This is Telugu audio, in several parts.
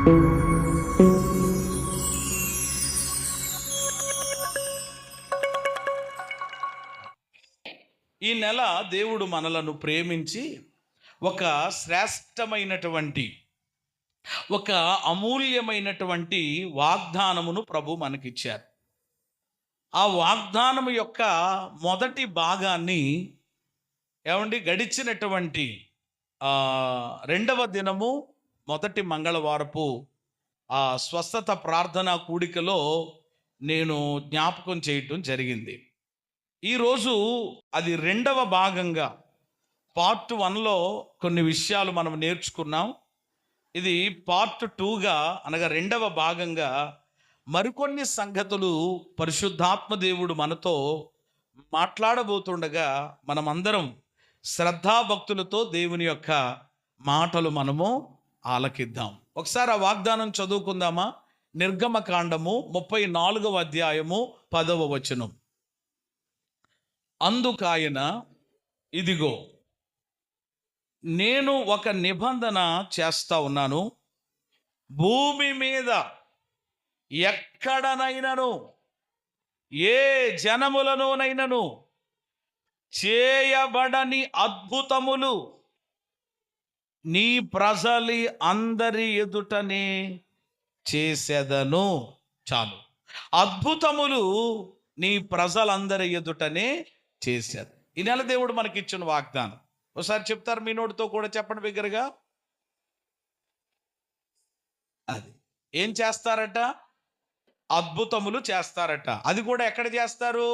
ఈ నెల దేవుడు మనలను ప్రేమించి ఒక శ్రేష్టమైనటువంటి ఒక అమూల్యమైనటువంటి వాగ్దానమును ప్రభు మనకిచ్చారు. ఆ వాగ్దానము యొక్క మొదటి భాగాన్ని గడిచినటువంటి రెండవ దినము మొదటి మంగళవారపు ఆ స్వస్థత ప్రార్థనా కూడికలో నేను జ్ఞాపకం చేయటం జరిగింది. ఈరోజు అది రెండవ భాగంగా పార్ట్ 1లో కొన్ని విషయాలు మనం నేర్చుకున్నాం. ఇది పార్ట్ 2గా అనగా రెండవ భాగంగా మరికొన్ని సంగతులు పరిశుద్ధాత్మ దేవుడు మనతో మాట్లాడబోతుండగా మనమందరం శ్రద్ధాభక్తులతో దేవుని యొక్క మాటలు మనము ఆలకిద్దాం. ఒకసారి ఆ వాగ్దానం చదువుకుందామా? నిర్గమకాండము 34వ అధ్యాయము 10వ వచనం. అందుకాయన, ఇదిగో నేను ఒక నిబంధన చేస్తా ఉన్నాను, భూమి మీద ఎక్కడనైనను ఏ జనములలోనైనను చేయబడని అద్భుతములు నీ ప్రజలి అందరి ఎదుటనే చేసేదను. చాలు, అద్భుతములు నీ ప్రజలందరి ఎదుటనే చేశారు. ఈ నెల దేవుడు మనకిచ్చిన వాగ్దానం ఒకసారి చెప్తారు, మీ నోటితో కూడా చెప్పండి బిగ్గరగా. అది ఏం చేస్తారట? అద్భుతములు చేస్తారట. అది కూడా ఎక్కడ చేస్తారు?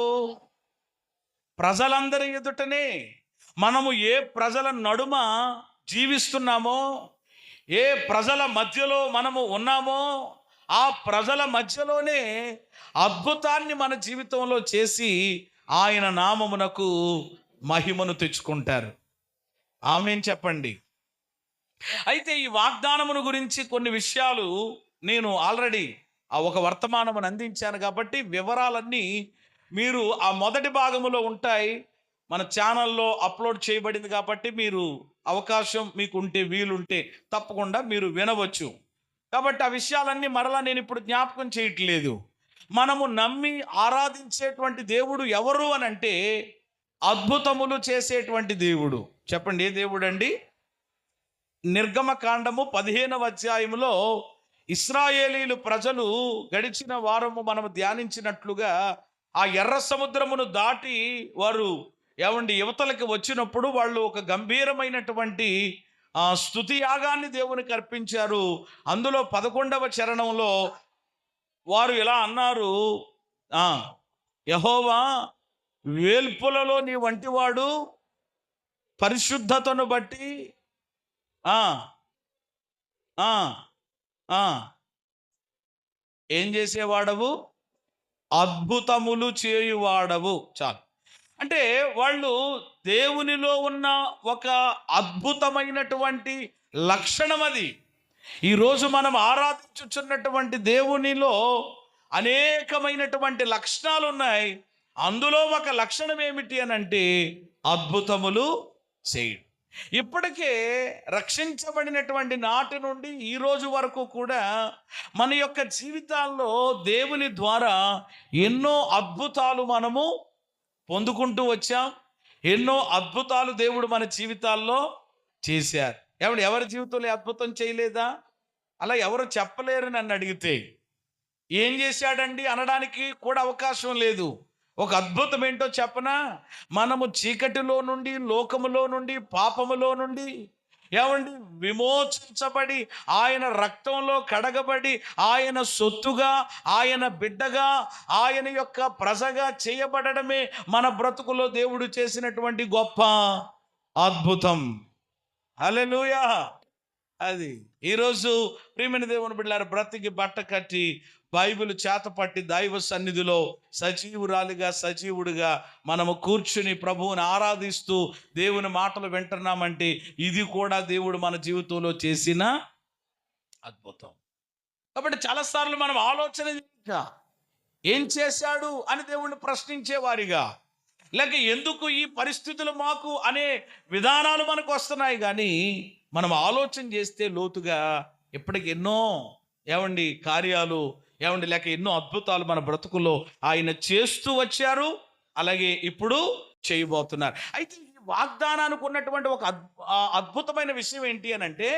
ప్రజలందరి ఎదుటనే. మనము ఏ ప్రజల నడుమ జీవిస్తున్నామో, ఏ ప్రజల మధ్యలో మనము ఉన్నామో, ఆ ప్రజల మధ్యలోనే అద్భుతాన్ని మన జీవితంలో చేసి ఆయన నామమునకు మహిమను తెచ్చుకుంటారు. ఆమేన్ చెప్పండి. అయితే ఈ వాగ్దానమును గురించి కొన్ని విషయాలు నేను ఆల్రెడీ ఒక వర్తమానమును అందించాను కాబట్టి వివరాలన్నీ మీరు ఆ మొదటి భాగములో ఉంటాయి. మన ఛానల్లో అప్లోడ్ చేయబడింది కాబట్టి మీరు అవకాశం మీకు ఉంటే, వీలుంటే తప్పకుండా మీరు వినవచ్చు. కాబట్టి ఆ విషయాలన్నీ మరలా నేను ఇప్పుడు జ్ఞాపకం చేయట్లేదు. మనము నమ్మి ఆరాధించేటువంటి దేవుడు ఎవరు అని అంటే అద్భుతములు చేసేటువంటి దేవుడు. చెప్పండి, ఏ దేవుడు అండి? నిర్గమకాండము 15వ అధ్యాయంలో ఇశ్రాయేలీలు ప్రజలు గడిచిన వారము మనము ధ్యానించినట్లుగా ఆ ఎర్ర సముద్రమును దాటి వారు యువతలకి వచ్చినప్పుడు వాళ్ళు ఒక గంభీరమైనటువంటి స్తుతి యాగాన్ని దేవునికి అర్పించారు. అందులో 11వ చరణంలో వారు ఇలా అన్నారు, యెహోవా వేల్పులలో నీ వంటివాడు, పరిశుద్ధతను బట్టి ఏం చేసేవాడవు? అద్భుతములు చేయువాడవు. చాలు. అంటే వాళ్ళు దేవునిలో ఉన్న ఒక అద్భుతమైనటువంటి లక్షణం అది. ఈరోజు మనం ఆరాధించుచున్నటువంటి దేవునిలో అనేకమైనటువంటి లక్షణాలు ఉన్నాయి. అందులో ఒక లక్షణం ఏమిటి అని అంటే అద్భుతములు చేయడం. ఇప్పటికే రక్షించబడినటువంటి నాటి నుండి ఈ రోజు వరకు కూడా మన యొక్క జీవితాల్లో దేవుని ద్వారా ఎన్నో అద్భుతాలు మనము పొందుకుంటూ వచ్చాం. ఎన్నో అద్భుతాలు దేవుడు మన జీవితాల్లో చేశారు. ఎవరి జీవితంలో అద్భుతం చేయలేదా? అలా ఎవరు చెప్పలేరు. నన్ను అడిగితే ఏం చేశాడండి అనడానికి కూడా అవకాశం లేదు. ఒక అద్భుతం ఏంటో చెప్పనా? మనము చీకటిలో నుండి, లోకములో నుండి, పాపములో నుండి విమోచించబడి, ఆయన రక్తంలో కడగబడి, ఆయన సొత్తుగా, ఆయన బిడ్డగా, ఆయన యొక్క ప్రజగా చేయబడడమే మన బ్రతుకులో దేవుడు చేసినటువంటి గొప్ప అద్భుతం. హల్లెలూయా. అది ఈరోజు ప్రియమైన దేవుని బిడ్డలారా, బ్రతికి బట్ట కట్టి బైబిల్ చేతపట్టి దైవ సన్నిధిలో సజీవురాలిగా, సజీవుడిగా మనము కూర్చుని ప్రభువుని ఆరాధిస్తూ దేవుని మాటలు వింటున్నామంటే ఇది కూడా దేవుడు మన జీవితంలో చేసిన అద్భుతం. కాబట్టి చాలాసార్లు మనం ఆలోచన ఏం చేశాడు అని దేవుణ్ణి ప్రశ్నించేవారిగా, లేక ఎందుకు ఈ పరిస్థితులు మాకు అనే విధానాలు మనకు వస్తున్నాయి. కానీ మనం ఆలోచన చేస్తే లోతుగా ఇప్పటికి ఎన్నో ఏమండి కార్యాలు, ఏమండి లేక ఎన్నో అద్భుతాలు మన బ్రతుకుల్లో ఆయన చేస్తూ వచ్చారు, అలాగే ఇప్పుడు చేయబోతున్నారు. అయితే ఈ వాగ్దానానికి ఉన్నటువంటి ఒక అద్భుతమైన విషయం ఏంటి అని అంటే,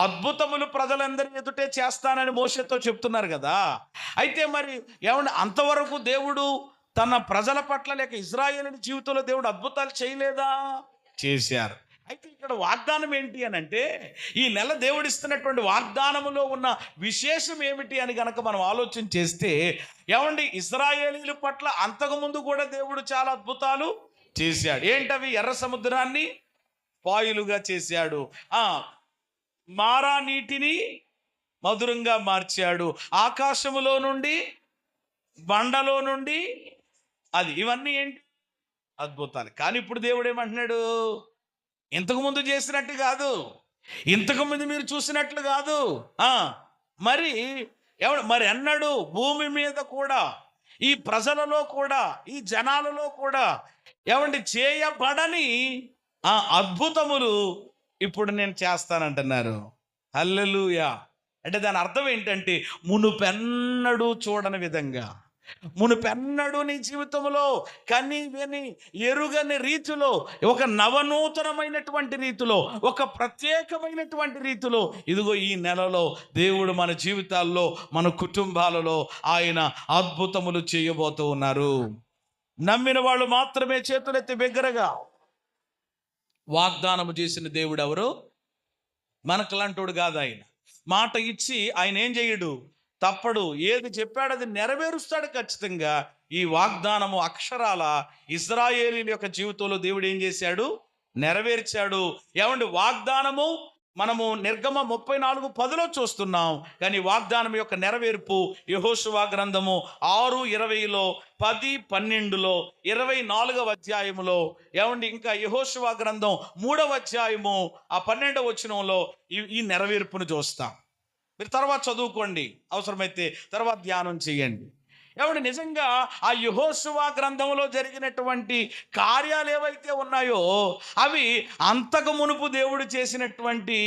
అద్భుతములు ప్రజలందరి ఎదుటే చేస్తానని మోషేతో చెప్తున్నారు కదా. అయితే మరి ఏమండి అంతవరకు దేవుడు తన ప్రజల పట్ల లేక ఇజ్రాయేలు జీవితంలో దేవుడు అద్భుతాలు చేయలేదా? చేశారు. అయితే ఇక్కడ వాగ్దానం ఏంటి అని అంటే, ఈ నెల దేవుడిస్తున్నటువంటి వాగ్దానములో ఉన్న విశేషం ఏమిటి అని గనక మనం ఆలోచన చేస్తే, ఏమండి ఇశ్రాయేలీయుల పట్ల అంతకుముందు కూడా దేవుడు చాలా అద్భుతాలు చేశాడు. ఏంటవి? ఎర్ర సముద్రాన్ని పాయలుగా చేశాడు, మారా నీటిని మధురంగా మార్చాడు, ఆకాశములో నుండి బండలో నుండి అది, ఇవన్నీ ఏంటి? అద్భుతాలు. కానీ ఇప్పుడు దేవుడు ఏమంటున్నాడు? ఇంతకుముందు చేసినట్టు కాదు, ఇంతకుముందు మీరు చూసినట్లు కాదు. మరి మరి అన్నాడు భూమి మీద కూడా, ఈ ప్రజలలో కూడా, ఈ జనాలలో కూడా ఏమండి చేయబడని అద్భుతములు ఇప్పుడు నేను చేస్తానంటున్నారు. హల్లెలూయా. అంటే దాని అర్థం ఏంటంటే, మునుపెన్నడూ చూడని విధంగా, మునుపెన్నడూ నీ జీవితంలో కని విని ఎరుగని రీతిలో, ఒక నవనూతనమైనటువంటి రీతిలో, ఒక ప్రత్యేకమైనటువంటి రీతిలో ఇదిగో ఈ నెలలో దేవుడు మన జీవితాల్లో, మన కుటుంబాలలో ఆయన అద్భుతములు చేయబోతూ ఉన్నారు. నమ్మిన వాళ్ళు మాత్రమే చేతులెత్తి బిగ్గరగా. వాగ్దానము చేసిన దేవుడు ఎవరు? మనకులాంటోడు కాదు. ఆయన మాట ఇచ్చి ఆయన ఏం చేయడు, తప్పడు. ఏది చెప్పాడు అది నెరవేరుస్తాడు ఖచ్చితంగా. ఈ వాగ్దానము అక్షరాల ఇశ్రాయేలీయుల యొక్క జీవితంలో దేవుడు ఏం చేశాడు? నెరవేర్చాడు. ఏమండి వాగ్దానము మనము నిర్గమ 34:10 చూస్తున్నాం. కానీ వాగ్దానం యొక్క నెరవేర్పు యెహోషువ గ్రంథము 6:20, 10, 12, 24వ అధ్యాయములో, ఏమండి ఇంకా యెహోషువ గ్రంథం 3వ అధ్యాయము 12వ వచనంలో ఈ నెరవేర్పును చూస్తాం. మీరు తర్వాత చదువుకోండి, అవసరమైతే తర్వాత ధ్యానం చేయండి. ఏమంటే నిజంగా ఆ యెహోషువ గ్రంథంలో జరిగినటువంటి కార్యాలు ఏవైతే ఉన్నాయో అవి అంతకు మునుపు దేవుడు చేసినటువంటి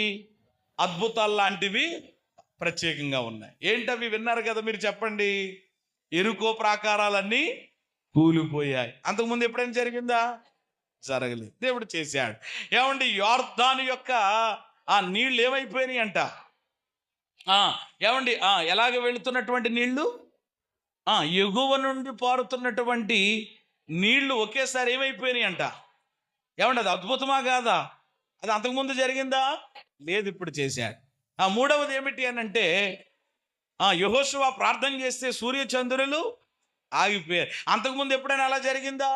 అద్భుతాలు లాంటివి ప్రత్యేకంగా ఉన్నాయి. ఏంటవి? విన్నారు కదా మీరు, చెప్పండి. ఎరుకో ప్రాకారాలన్నీ కూలిపోయాయి. అంతకుముందు ఎప్పుడైనా జరిగిందా? జరగలేదు. దేవుడు చేశాడు. ఏమండి యోర్దాను యొక్క ఆ నీళ్ళు ఏమైపోయినాయి అంట. ఏమండి ఎలాగ వెళుతున్నటువంటి నీళ్లు, ఎగువ నుండి పారుతున్నటువంటి నీళ్లు ఒకేసారి ఏమైపోయినాయి అంట. ఏమండి అది అద్భుతమా కాదా? అది అంతకుముందు జరిగిందా? లేదు, ఇప్పుడు చేశాడు. మూడవది ఏమిటి అని అంటే, యెహోషువ ప్రార్థన చేస్తే సూర్యచంద్రులు ఆగిపోయారు. అంతకుముందు ఎప్పుడైనా అలా జరిగిందా?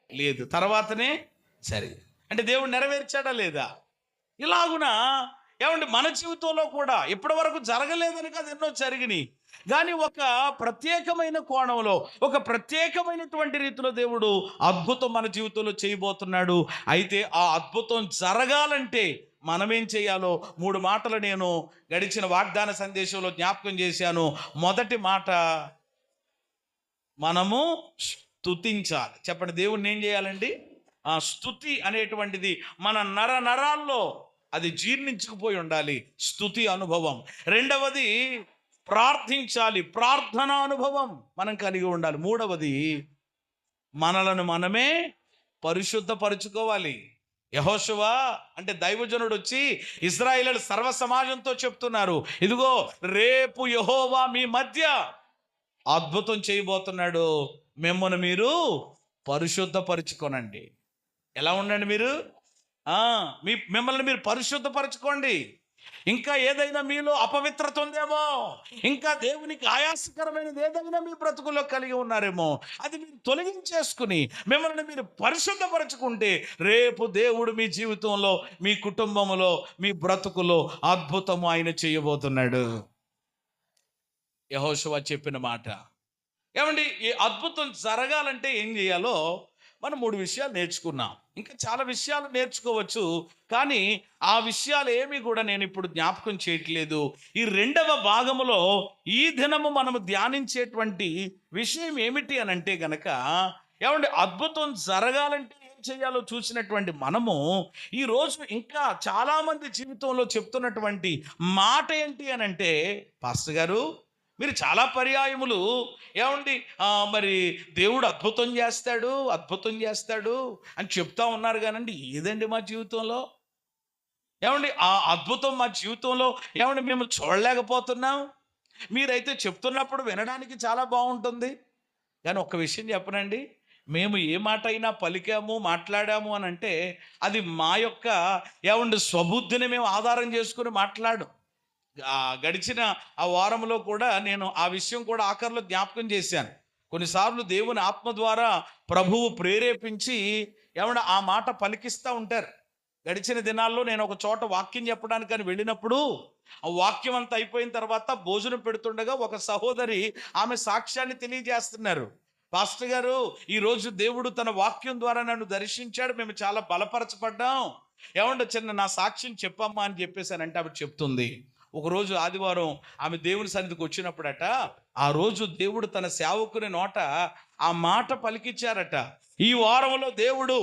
లేదు, తర్వాతనే జరిగింది. అంటే దేవుడు నెరవేర్చాడా లేదా? ఇలాగున ఏమంటే మన జీవితంలో కూడా ఇప్పటి వరకు జరగలేదని కాదు, ఎన్నో జరిగినాయి. కానీ ఒక ప్రత్యేకమైన కోణంలో, ఒక ప్రత్యేకమైనటువంటి రీతిలో దేవుడు అద్భుతం మన జీవితంలో చేయబోతున్నాడు. అయితే ఆ అద్భుతం జరగాలంటే మనమేం చేయాలో 3 మాటలు నేను గడిచిన వాగ్దాన సందేశంలో జ్ఞాపకం చేశాను. మొదటి మాట, మనము స్తుతించాలి. చెప్పండి, దేవుణ్ణి ఏం చేయాలండి? స్తుతి అనేటువంటిది మన నరాల్లో అది జీర్ణించుకుపోయి ఉండాలి, స్తుతి అనుభవం. రెండవది ప్రార్థించాలి, ప్రార్థన అనుభవం మనం కలిగి ఉండాలి. మూడవది మనలను మనమే పరిశుద్ధపరుచుకోవాలి. యెహోషువ అంటే దైవజనుడు వచ్చి ఇశ్రాయేలీయుల సర్వ సమాజంతో చెప్తున్నారు, ఇదిగో రేపు యెహోవా మీ మధ్య అద్భుతం చేయబోతున్నాడు, మిమ్మల్ని మీరు పరిశుద్ధపరుచుకోనండి. ఎలా ఉండండి మీరు? మిమ్మల్ని మీరు పరిశుద్ధపరచుకోండి. ఇంకా ఏదైనా మీలో అపవిత్రత ఉందేమో, ఇంకా దేవునికి ఆయాసకరమైనది ఏదైనా మీ బ్రతుకుల్లో కలిగి ఉన్నారేమో, అది మీరు తొలగించేసుకుని మిమ్మల్ని మీరు పరిశుద్ధపరచుకుంటే రేపు దేవుడు మీ జీవితంలో, మీ కుటుంబంలో, మీ బ్రతుకులో అద్భుతము ఆయన చేయబోతున్నాడు. యెహోషువ చెప్పిన మాట. ఏమండి ఈ అద్భుతం జరగాలంటే ఏం చేయాలో మనం 3 విషయాలు నేర్చుకున్నాం. ఇంకా చాలా విషయాలు నేర్చుకోవచ్చు, కానీ ఆ విషయాలు ఏమి కూడా నేను ఇప్పుడు జ్ఞాపకం చేయట్లేదు. ఈ 2వ భాగములో ఈ దినము మనము ధ్యానించేటువంటి విషయం ఏమిటి అని అంటే గనక, ఏమండి అద్భుతం జరగాలంటే ఏం చేయాలో చూసినటువంటి మనము ఈరోజు ఇంకా చాలామంది జీవితంలో చెప్తున్నటువంటి మాట ఏంటి అని అంటే, పాస్టర్ గారు మీరు చాలా పర్యాయములు ఏమండి మరి దేవుడు అద్భుతం చేస్తాడు అద్భుతం చేస్తాడు అని చెప్తా ఉన్నారు కానండి, ఏదండి మా జీవితంలో ఏమండి ఆ అద్భుతం మా జీవితంలో ఏమండి మేము చూడలేకపోతున్నాం? మీరైతే చెప్తున్నప్పుడు వినడానికి చాలా బాగుంటుంది, కానీ ఒక్క విషయం చెప్పనండి, మేము ఏ మాట అయినా పలికాము మాట్లాడాము అని అంటే అది మా యొక్క ఏమండి స్వబుద్ధిని మేము ఆధారం చేసుకుని మాట్లాడు. గడిచిన ఆ వారంలో కూడా నేను ఆ విషయం కూడా ఆఖరిలో జ్ఞాపకం చేశాను. కొన్నిసార్లు దేవుని ఆత్మ ద్వారా ప్రభువు ప్రేరేపించి ఏమన్నా ఆ మాట పలికిస్తూ ఉంటారు. గడిచిన దినాల్లో నేను ఒక చోట వాక్యం చెప్పడానికి అని వెళ్ళినప్పుడు ఆ వాక్యం అంతా అయిపోయిన తర్వాత భోజనం పెడుతుండగా ఒక సహోదరి ఆమె సాక్ష్యాన్ని తెలియజేస్తున్నారు. పాస్టర్ గారు, ఈరోజు దేవుడు తన వాక్యం ద్వారా నన్ను దర్శించాడు, మేము చాలా బలపరచబడ్డాం, ఏమంటే చిన్న నా సాక్ష్యం చెప్పమ్మా అని చెప్పేసానంటే ఆమె చెప్తుంది. ఒకరోజు ఆదివారం ఆమె దేవుని సన్నిధికి వచ్చినప్పుడట, ఆ రోజు దేవుడు తన సేవకుని నోట ఆ మాట పలికిచ్చారట, ఈ వారంలో దేవుడు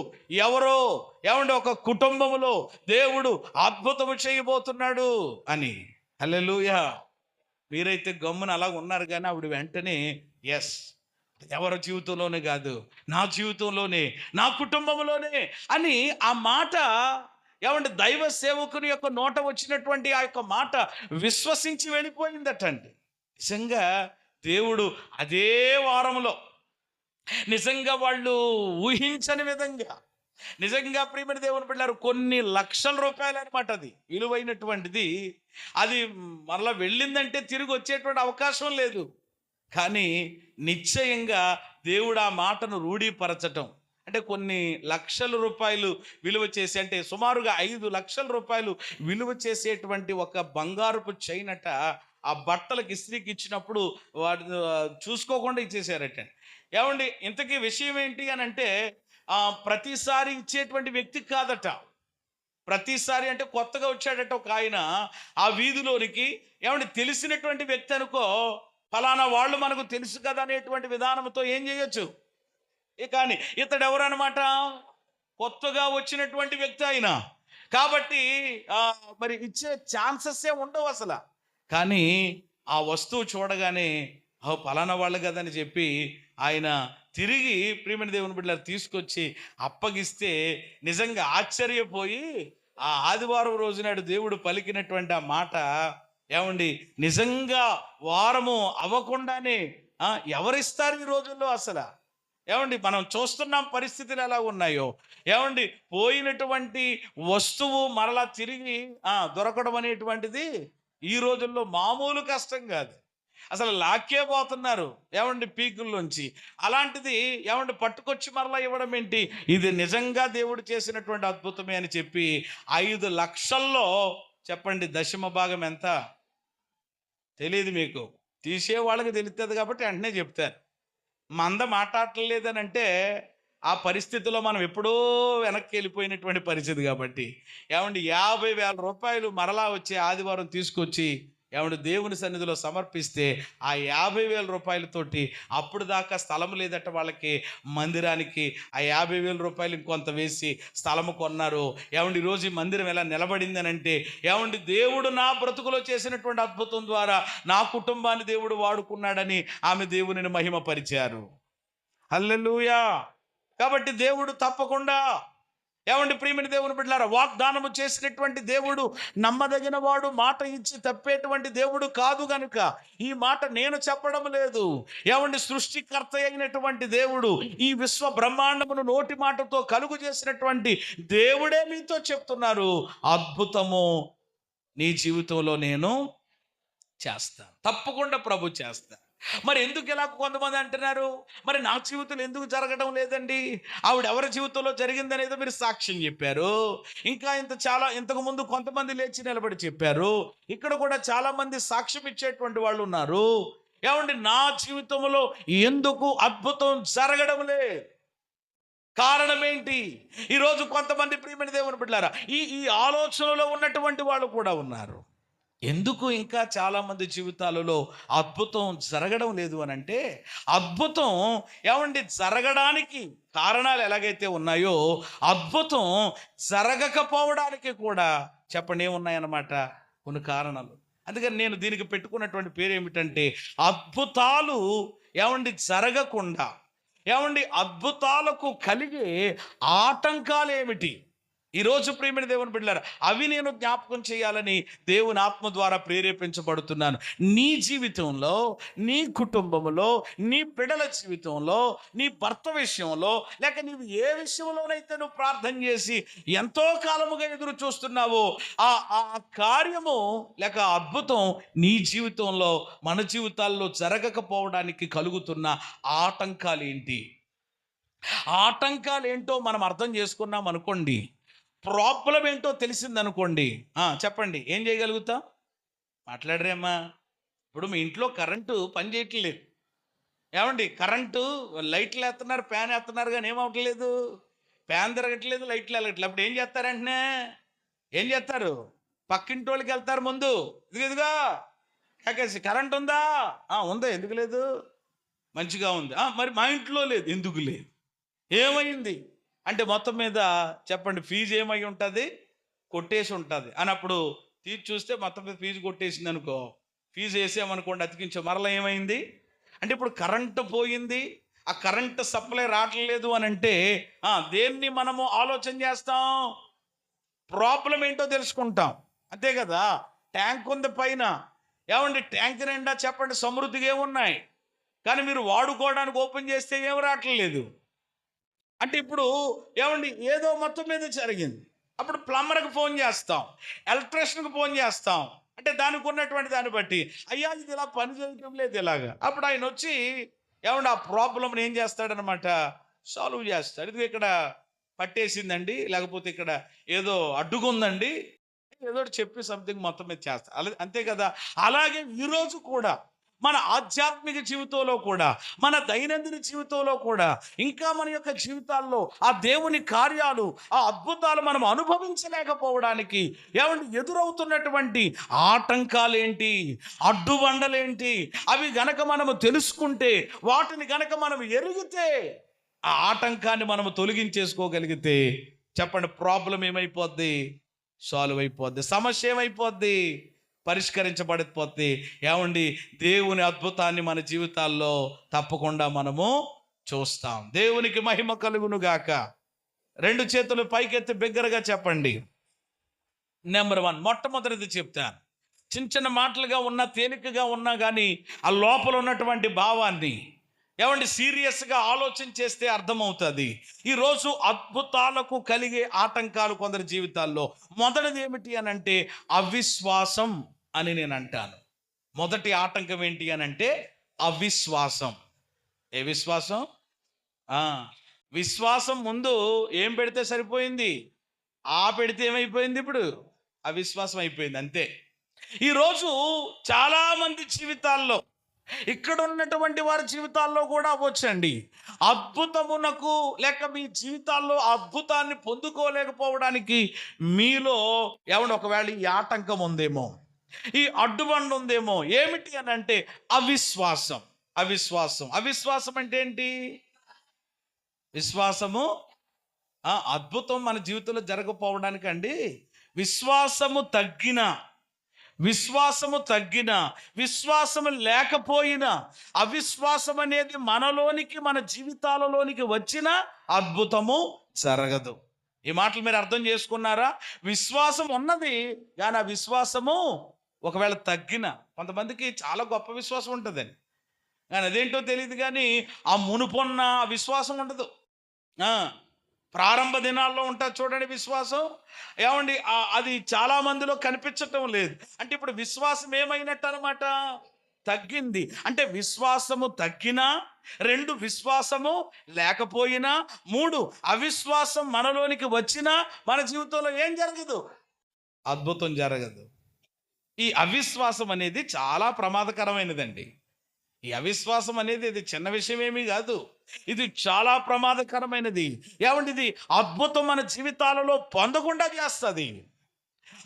ఎవరో ఏమంటే ఒక కుటుంబంలో దేవుడు అద్భుతము చేయబోతున్నాడు అని. హల్లెలూయా. మీరైతే గమ్మున అలా ఉన్నారు, కానీ ఆవిడ వెంటనే ఎస్, ఎవరి జీవితంలోనే కాదు నా జీవితంలోనే నా కుటుంబంలోనే అని ఆ మాట ఏమంటే దైవ సేవకుని యొక్క నోట వచ్చినటువంటి ఆ యొక్క మాట విశ్వసించి వెళ్ళిపోయిందటండి. నిజంగా దేవుడు అదే వారంలో నిజంగా వాళ్ళు ఊహించని విధంగా నిజంగా ప్రియమైన దేవుని బిడ్డలారు కొన్ని లక్షల రూపాయలు అనమాట, అది విలువైనటువంటిది, అది మరలా వెళ్ళిందంటే తిరిగి వచ్చేటువంటి అవకాశం లేదు. కానీ నిశ్చయంగా దేవుడు ఆ మాటను రూఢీపరచటం అంటే కొన్ని లక్షల రూపాయలు విలువ చేసి, అంటే సుమారుగా 5 లక్షల రూపాయలు విలువ చేసేటువంటి ఒక బంగారపు చైనట ఆ బట్టలకు ఇస్త్రీకి ఇచ్చినప్పుడు వాడు చూసుకోకుండా ఇచ్చేసారట. ఏమండి ఇంతకీ విషయం ఏంటి అని అంటే ప్రతిసారి ఇచ్చేటువంటి వ్యక్తి కాదట. ప్రతిసారి అంటే కొత్తగా వచ్చాడట ఒక ఆయన ఆ వీధిలోనికి, ఏమంటే తెలిసినటువంటి వ్యక్తి అనుకో, ఫలానా వాళ్ళు మనకు తెలుసు కదా అనేటువంటి విధానంతో ఏం చేయొచ్చు. కానీ ఇతడు ఎవరనమాట, కొత్తగా వచ్చినటువంటి వ్యక్తి ఆయన కాబట్టి మరి ఇచ్చే ఛాన్సెస్సే ఉండవు అసలు. కానీ ఆ వస్తువు చూడగానే ఫలానా వాళ్ళు కదా అని చెప్పి ఆయన తిరిగి ప్రియమైన దేవుని బిడ్డలు తీసుకొచ్చి అప్పగిస్తే నిజంగా ఆశ్చర్యపోయి ఆ ఆదివారం రోజు నాడు దేవుడు పలికినటువంటి ఆ మాట ఏమండి నిజంగా వారము అవ్వకుండానే ఎవరిస్తారు ఈ రోజుల్లో అసలు? ఏమండి మనం చూస్తున్నాం పరిస్థితులు ఎలా ఉన్నాయో. ఏమండి పోయినటువంటి వస్తువు మరలా తిరిగి దొరకడం అనేటువంటిది ఈ రోజుల్లో మామూలు కష్టం కాదు. అసలు లాక్కే పోతున్నారు ఏమండి పీకుల్లోంచి. అలాంటిది ఏమండి పట్టుకొచ్చి మరలా ఇవ్వడం ఏంటి? ఇది నిజంగా దేవుడు చేసినటువంటి అద్భుతమే అని చెప్పి 5 లక్షల్లో చెప్పండి దశమ భాగం ఎంత తెలియదు మీకు, తీసే వాళ్ళకి తెలుస్తుంది కాబట్టి వెంటనే చెప్తారు. మంద మాట్లాడలేదని అంటే ఆ పరిస్థితిలో మనం ఎప్పుడో వెనక్కి వెళ్ళిపోయినటువంటి పరిస్థితి కాబట్టి ఏమండి 50,000 రూపాయలు మరలా వచ్చే ఆదివారం తీసుకొచ్చి ఏమంటే దేవుని సన్నిధిలో సమర్పిస్తే ఆ 50,000 రూపాయలతోటి అప్పుడు దాకా స్థలం లేదట వాళ్ళకి మందిరానికి, ఆ 50,000 రూపాయలు ఇంకొంత వేసి స్థలము కొన్నారు. ఏమండి ఈరోజు ఈ మందిరం ఎలా నిలబడిందని అంటే ఏమండి దేవుడు నా బ్రతుకులో చేసినటువంటి అద్భుతం ద్వారా నా కుటుంబాన్ని దేవుడు వాడుకున్నాడని ఆమె దేవునిని మహిమపరిచారు. హల్లెలూయా. కాబట్టి దేవుడు తప్పకుండా ఏమండి ప్రియమైన దేవుని బిడ్డలారా, వాగ్దానము చేసినటువంటి దేవుడు నమ్మదగిన వాడు, మాట ఇచ్చి తప్పేటువంటి దేవుడు కాదు గనుక ఈ మాట నేను చెప్పడం లేదు. ఏమండి సృష్టికర్త అయినటువంటి దేవుడు, ఈ విశ్వ బ్రహ్మాండమును నోటి మాటతో కలుగు చేసినటువంటి దేవుడే మీతో చెప్తున్నారు, అద్భుతము నీ జీవితంలో నేను చేస్తాను, తప్పకుండా ప్రభు చేస్తాను. మరి ఎందుకు ఇలా కొంతమంది అంటున్నారు, మరి నా జీవితంలో ఎందుకు జరగడం లేదండి? ఆవిడ ఎవరి జీవితంలో జరిగిందనేది మీరు సాక్ష్యం చెప్పారు. ఇంకా ఇంతకు ముందు కొంతమంది లేచి నిలబడి చెప్పారు. ఇక్కడ కూడా చాలా మంది సాక్ష్యం ఇచ్చేటువంటి వాళ్ళు ఉన్నారు. ఏమండి నా జీవితంలో ఎందుకు అద్భుతం జరగడం లేదు? కారణం ఏంటి? ఈరోజు కొంతమంది ప్రియమైన దేవుని బిడ్డలారా ఈ ఆలోచనలో ఉన్నటువంటి వాళ్ళు కూడా ఉన్నారు. ఎందుకు ఇంకా చాలామంది జీవితాలలో అద్భుతం జరగడం లేదు అని అంటే, అద్భుతం జరగడానికి కారణాలు ఎలాగైతే ఉన్నాయో, అద్భుతం జరగకపోవడానికి కూడా చెప్పండి ఏమున్నాయన్నమాట, కొన్ని కారణాలు. అందుకని నేను దీనికి పెట్టుకున్నటువంటి పేరు ఏమిటంటే, అద్భుతాలు జరగకుండా అద్భుతాలకు కలిగే ఆటంకాలు ఏమిటి. ఈరోజు ప్రియమైన దేవుని బిడ్డలారా, అవి నేను జ్ఞాపకం చేయాలని దేవుని ఆత్మ ద్వారా ప్రేరేపించబడుతున్నాను. నీ జీవితంలో, నీ కుటుంబంలో, నీ బిడ్డల జీవితంలో, నీ భర్త విషయంలో, లేక నీవు ఏ విషయంలోనైతే నువ్వు ప్రార్థన చేసి ఎంతో కాలముగా ఎదురు చూస్తున్నావో, ఆ ఆ కార్యము లేక అద్భుతం నీ జీవితంలో, మన జీవితాల్లో జరగకపోవడానికి కలుగుతున్న ఆటంకాలు ఏంటి? ఆటంకాలు ఏంటో మనం అర్థం చేసుకున్నాం అనుకోండి, ప్రాబ్లం ఏంటో తెలిసిందనుకోండి, చెప్పండి ఏం చేయగలుగుతాం? మాట్లాడరేమ్మా. ఇప్పుడు మీ ఇంట్లో కరెంటు పని చేయట్లేదు. కరెంటు లైట్లు వేస్తున్నారు, ఫ్యాన్ వేస్తున్నారు, కానీ ఏమవట్లేదు. ఫ్యాన్ తిరగట్లేదు, లైట్లు వెళ్ళట్లేదు. అప్పుడు ఏం చేస్తారంటే, ఏం చేస్తారు? పక్కింటి వాళ్ళకి వెళ్తారు ముందు, ఇదిగా కాకేసి కరెంట్ ఉందా? ఉందా, ఎందుకు లేదు? మంచిగా ఉంది. మరి మా ఇంట్లో లేదు, ఎందుకు లేదు? ఏమైంది అంటే, మొత్తం మీద చెప్పండి ఫీజు ఏమై ఉంటుంది? కొట్టేసి ఉంటుంది. అప్పుడు తీసి చూస్తే మొత్తం మీద ఫీజు కొట్టేసింది అనుకో, ఫీజు వేసామనుకోండి అతికించే, మరలా ఏమైంది అంటే, ఇప్పుడు కరెంటు పోయింది, ఆ కరెంటు సప్లై రావట్లేదు అని అంటే దేన్ని మనము ఆలోచన చేస్తాం? ప్రాబ్లం ఏంటో తెలుసుకుంటాం, అంతే కదా. ట్యాంక్ ఉంది పైన, ట్యాంక్ నిండా చెప్పండి సమృద్ధిగా ఏమున్నాయి, కానీ మీరు వాడుకోవడానికి ఓపెన్ చేస్తే ఏం రావట్లేదు. అంటే ఇప్పుడు ఏదో మొత్తం మీద జరిగింది. అప్పుడు ప్లంబర్కి ఫోన్ చేస్తాం, ఎలక్ట్రీషియన్కి ఫోన్ చేస్తాం. అంటే దానికి ఉన్నటువంటి దాన్ని బట్టి, అయ్యా ఇది ఇలా పని చేయటం లేదు ఇలాగా. అప్పుడు ఆయన వచ్చి ఆ ప్రాబ్లమ్ని ఏం చేస్తాడనమాట, సాల్వ్ చేస్తాడు. ఇది ఇక్కడ పట్టేసిందండి, లేకపోతే ఇక్కడ ఏదో అడ్డుకుందండి, ఏదో చెప్పి సంథింగ్ మొత్తం మీద చేస్తాడు. అంతే కదా. అలాగే ఈరోజు కూడా మన ఆధ్యాత్మిక జీవితంలో కూడా, మన దైనందిన జీవితంలో కూడా, ఇంకా మన యొక్క జీవితాల్లో ఆ దేవుని కార్యాలు, ఆ అద్భుతాలు మనం అనుభవించలేకపోవడానికి ఎదురవుతున్నటువంటి ఆటంకాలేంటి, అడ్డుబండలేంటి, అవి గనక మనము తెలుసుకుంటే, వాటిని గనక మనం ఎరిగితే, ఆ ఆటంకాన్ని మనము తొలగించేసుకోగలిగితే, చెప్పండి ప్రాబ్లం ఏమైపోద్ది? సాల్వ్ అయిపోద్ది. సమస్య ఏమైపోద్ది? పరిష్కరించబడిపోతే దేవుని అద్భుతాన్ని మన జీవితాల్లో తప్పకుండా మనము చూస్తాం. దేవునికి మహిమ కలుగును గాక. రెండు చేతులు పైకెత్తి బిగ్గరగా చెప్పండి. నెంబర్ 1, మొట్టమొదటిది చెప్తాను. చిన్న చిన్న మాటలుగా ఉన్నా, తేలికగా ఉన్నా కానీ ఆ లోపల ఉన్నటువంటి భావాన్ని సీరియస్గా ఆలోచన చేస్తే అర్థమవుతుంది. ఈరోజు అద్భుతాలకు కలిగే ఆటంకాలు కొందరి జీవితాల్లో, మొదటిది ఏమిటి అని అంటే అవిశ్వాసం అని నేను అంటాను. మొదటి ఆటంకం ఏంటి అని అంటే అవిశ్వాసం. ఏ విశ్వాసం? విశ్వాసం ముందు ఏం పెడితే సరిపోయింది? పెడితే ఏమైపోయింది? ఇప్పుడు అవిశ్వాసం అయిపోయింది, అంతే. ఈరోజు చాలామంది జీవితాల్లో, ఇక్కడ ఉన్నటువంటి వారి జీవితాల్లో కూడా అవ్వచ్చండి, అద్భుతమునకు లేక మీ జీవితాల్లో అద్భుతాన్ని పొందుకోలేకపోవడానికి మీలో ఒకవేళ ఈ ఆటంకం ఉందేమో, ఈ అడ్డుబండ ఉందేమో. ఏమిటి అని అంటే అవిశ్వాసం. అవిశ్వాసం అవిశ్వాసం అంటే ఏంటి? విశ్వాసము అద్భుతం మన జీవితంలో జరగకపోవడానికి అండి. విశ్వాసము తగ్గిన, విశ్వాసము లేకపోయినా, అవిశ్వాసం అనేది మనలోనికి, మన జీవితాలలోనికి వచ్చిన అద్భుతము జరగదు. ఈ మాటలు మీరు అర్థం చేసుకున్నారా? విశ్వాసం ఉన్నది కానీ ఆ విశ్వాసము ఒకవేళ తగ్గిన, కొంతమందికి చాలా గొప్ప విశ్వాసం ఉంటుందని, కానీ అదేంటో తెలియదు, కానీ ఆ మునుపొన్న విశ్వాసం ఉండదు. ప్రారంభ దినాల్లో ఉంటుంది చూడండి విశ్వాసం, అది చాలా మందిలో కనిపించటం లేదు. అంటే ఇప్పుడు విశ్వాసం ఏమైనట్టు అనమాట? తగ్గింది. అంటే విశ్వాసము తగ్గినా, 2 విశ్వాసము లేకపోయినా, 3 అవిశ్వాసం మనలోనికి వచ్చినా మన జీవితంలో ఏం జరగదు? అద్భుతం జరగదు. ఈ అవిశ్వాసం అనేది చాలా ప్రమాదకరమైనదండి. ఈ అవిశ్వాసం అనేది ఇది చిన్న విషయం ఏమీ కాదు, ఇది చాలా ప్రమాదకరమైనది. ఇది అద్భుతం మన జీవితాలలో పొందకుండా చేస్తుంది.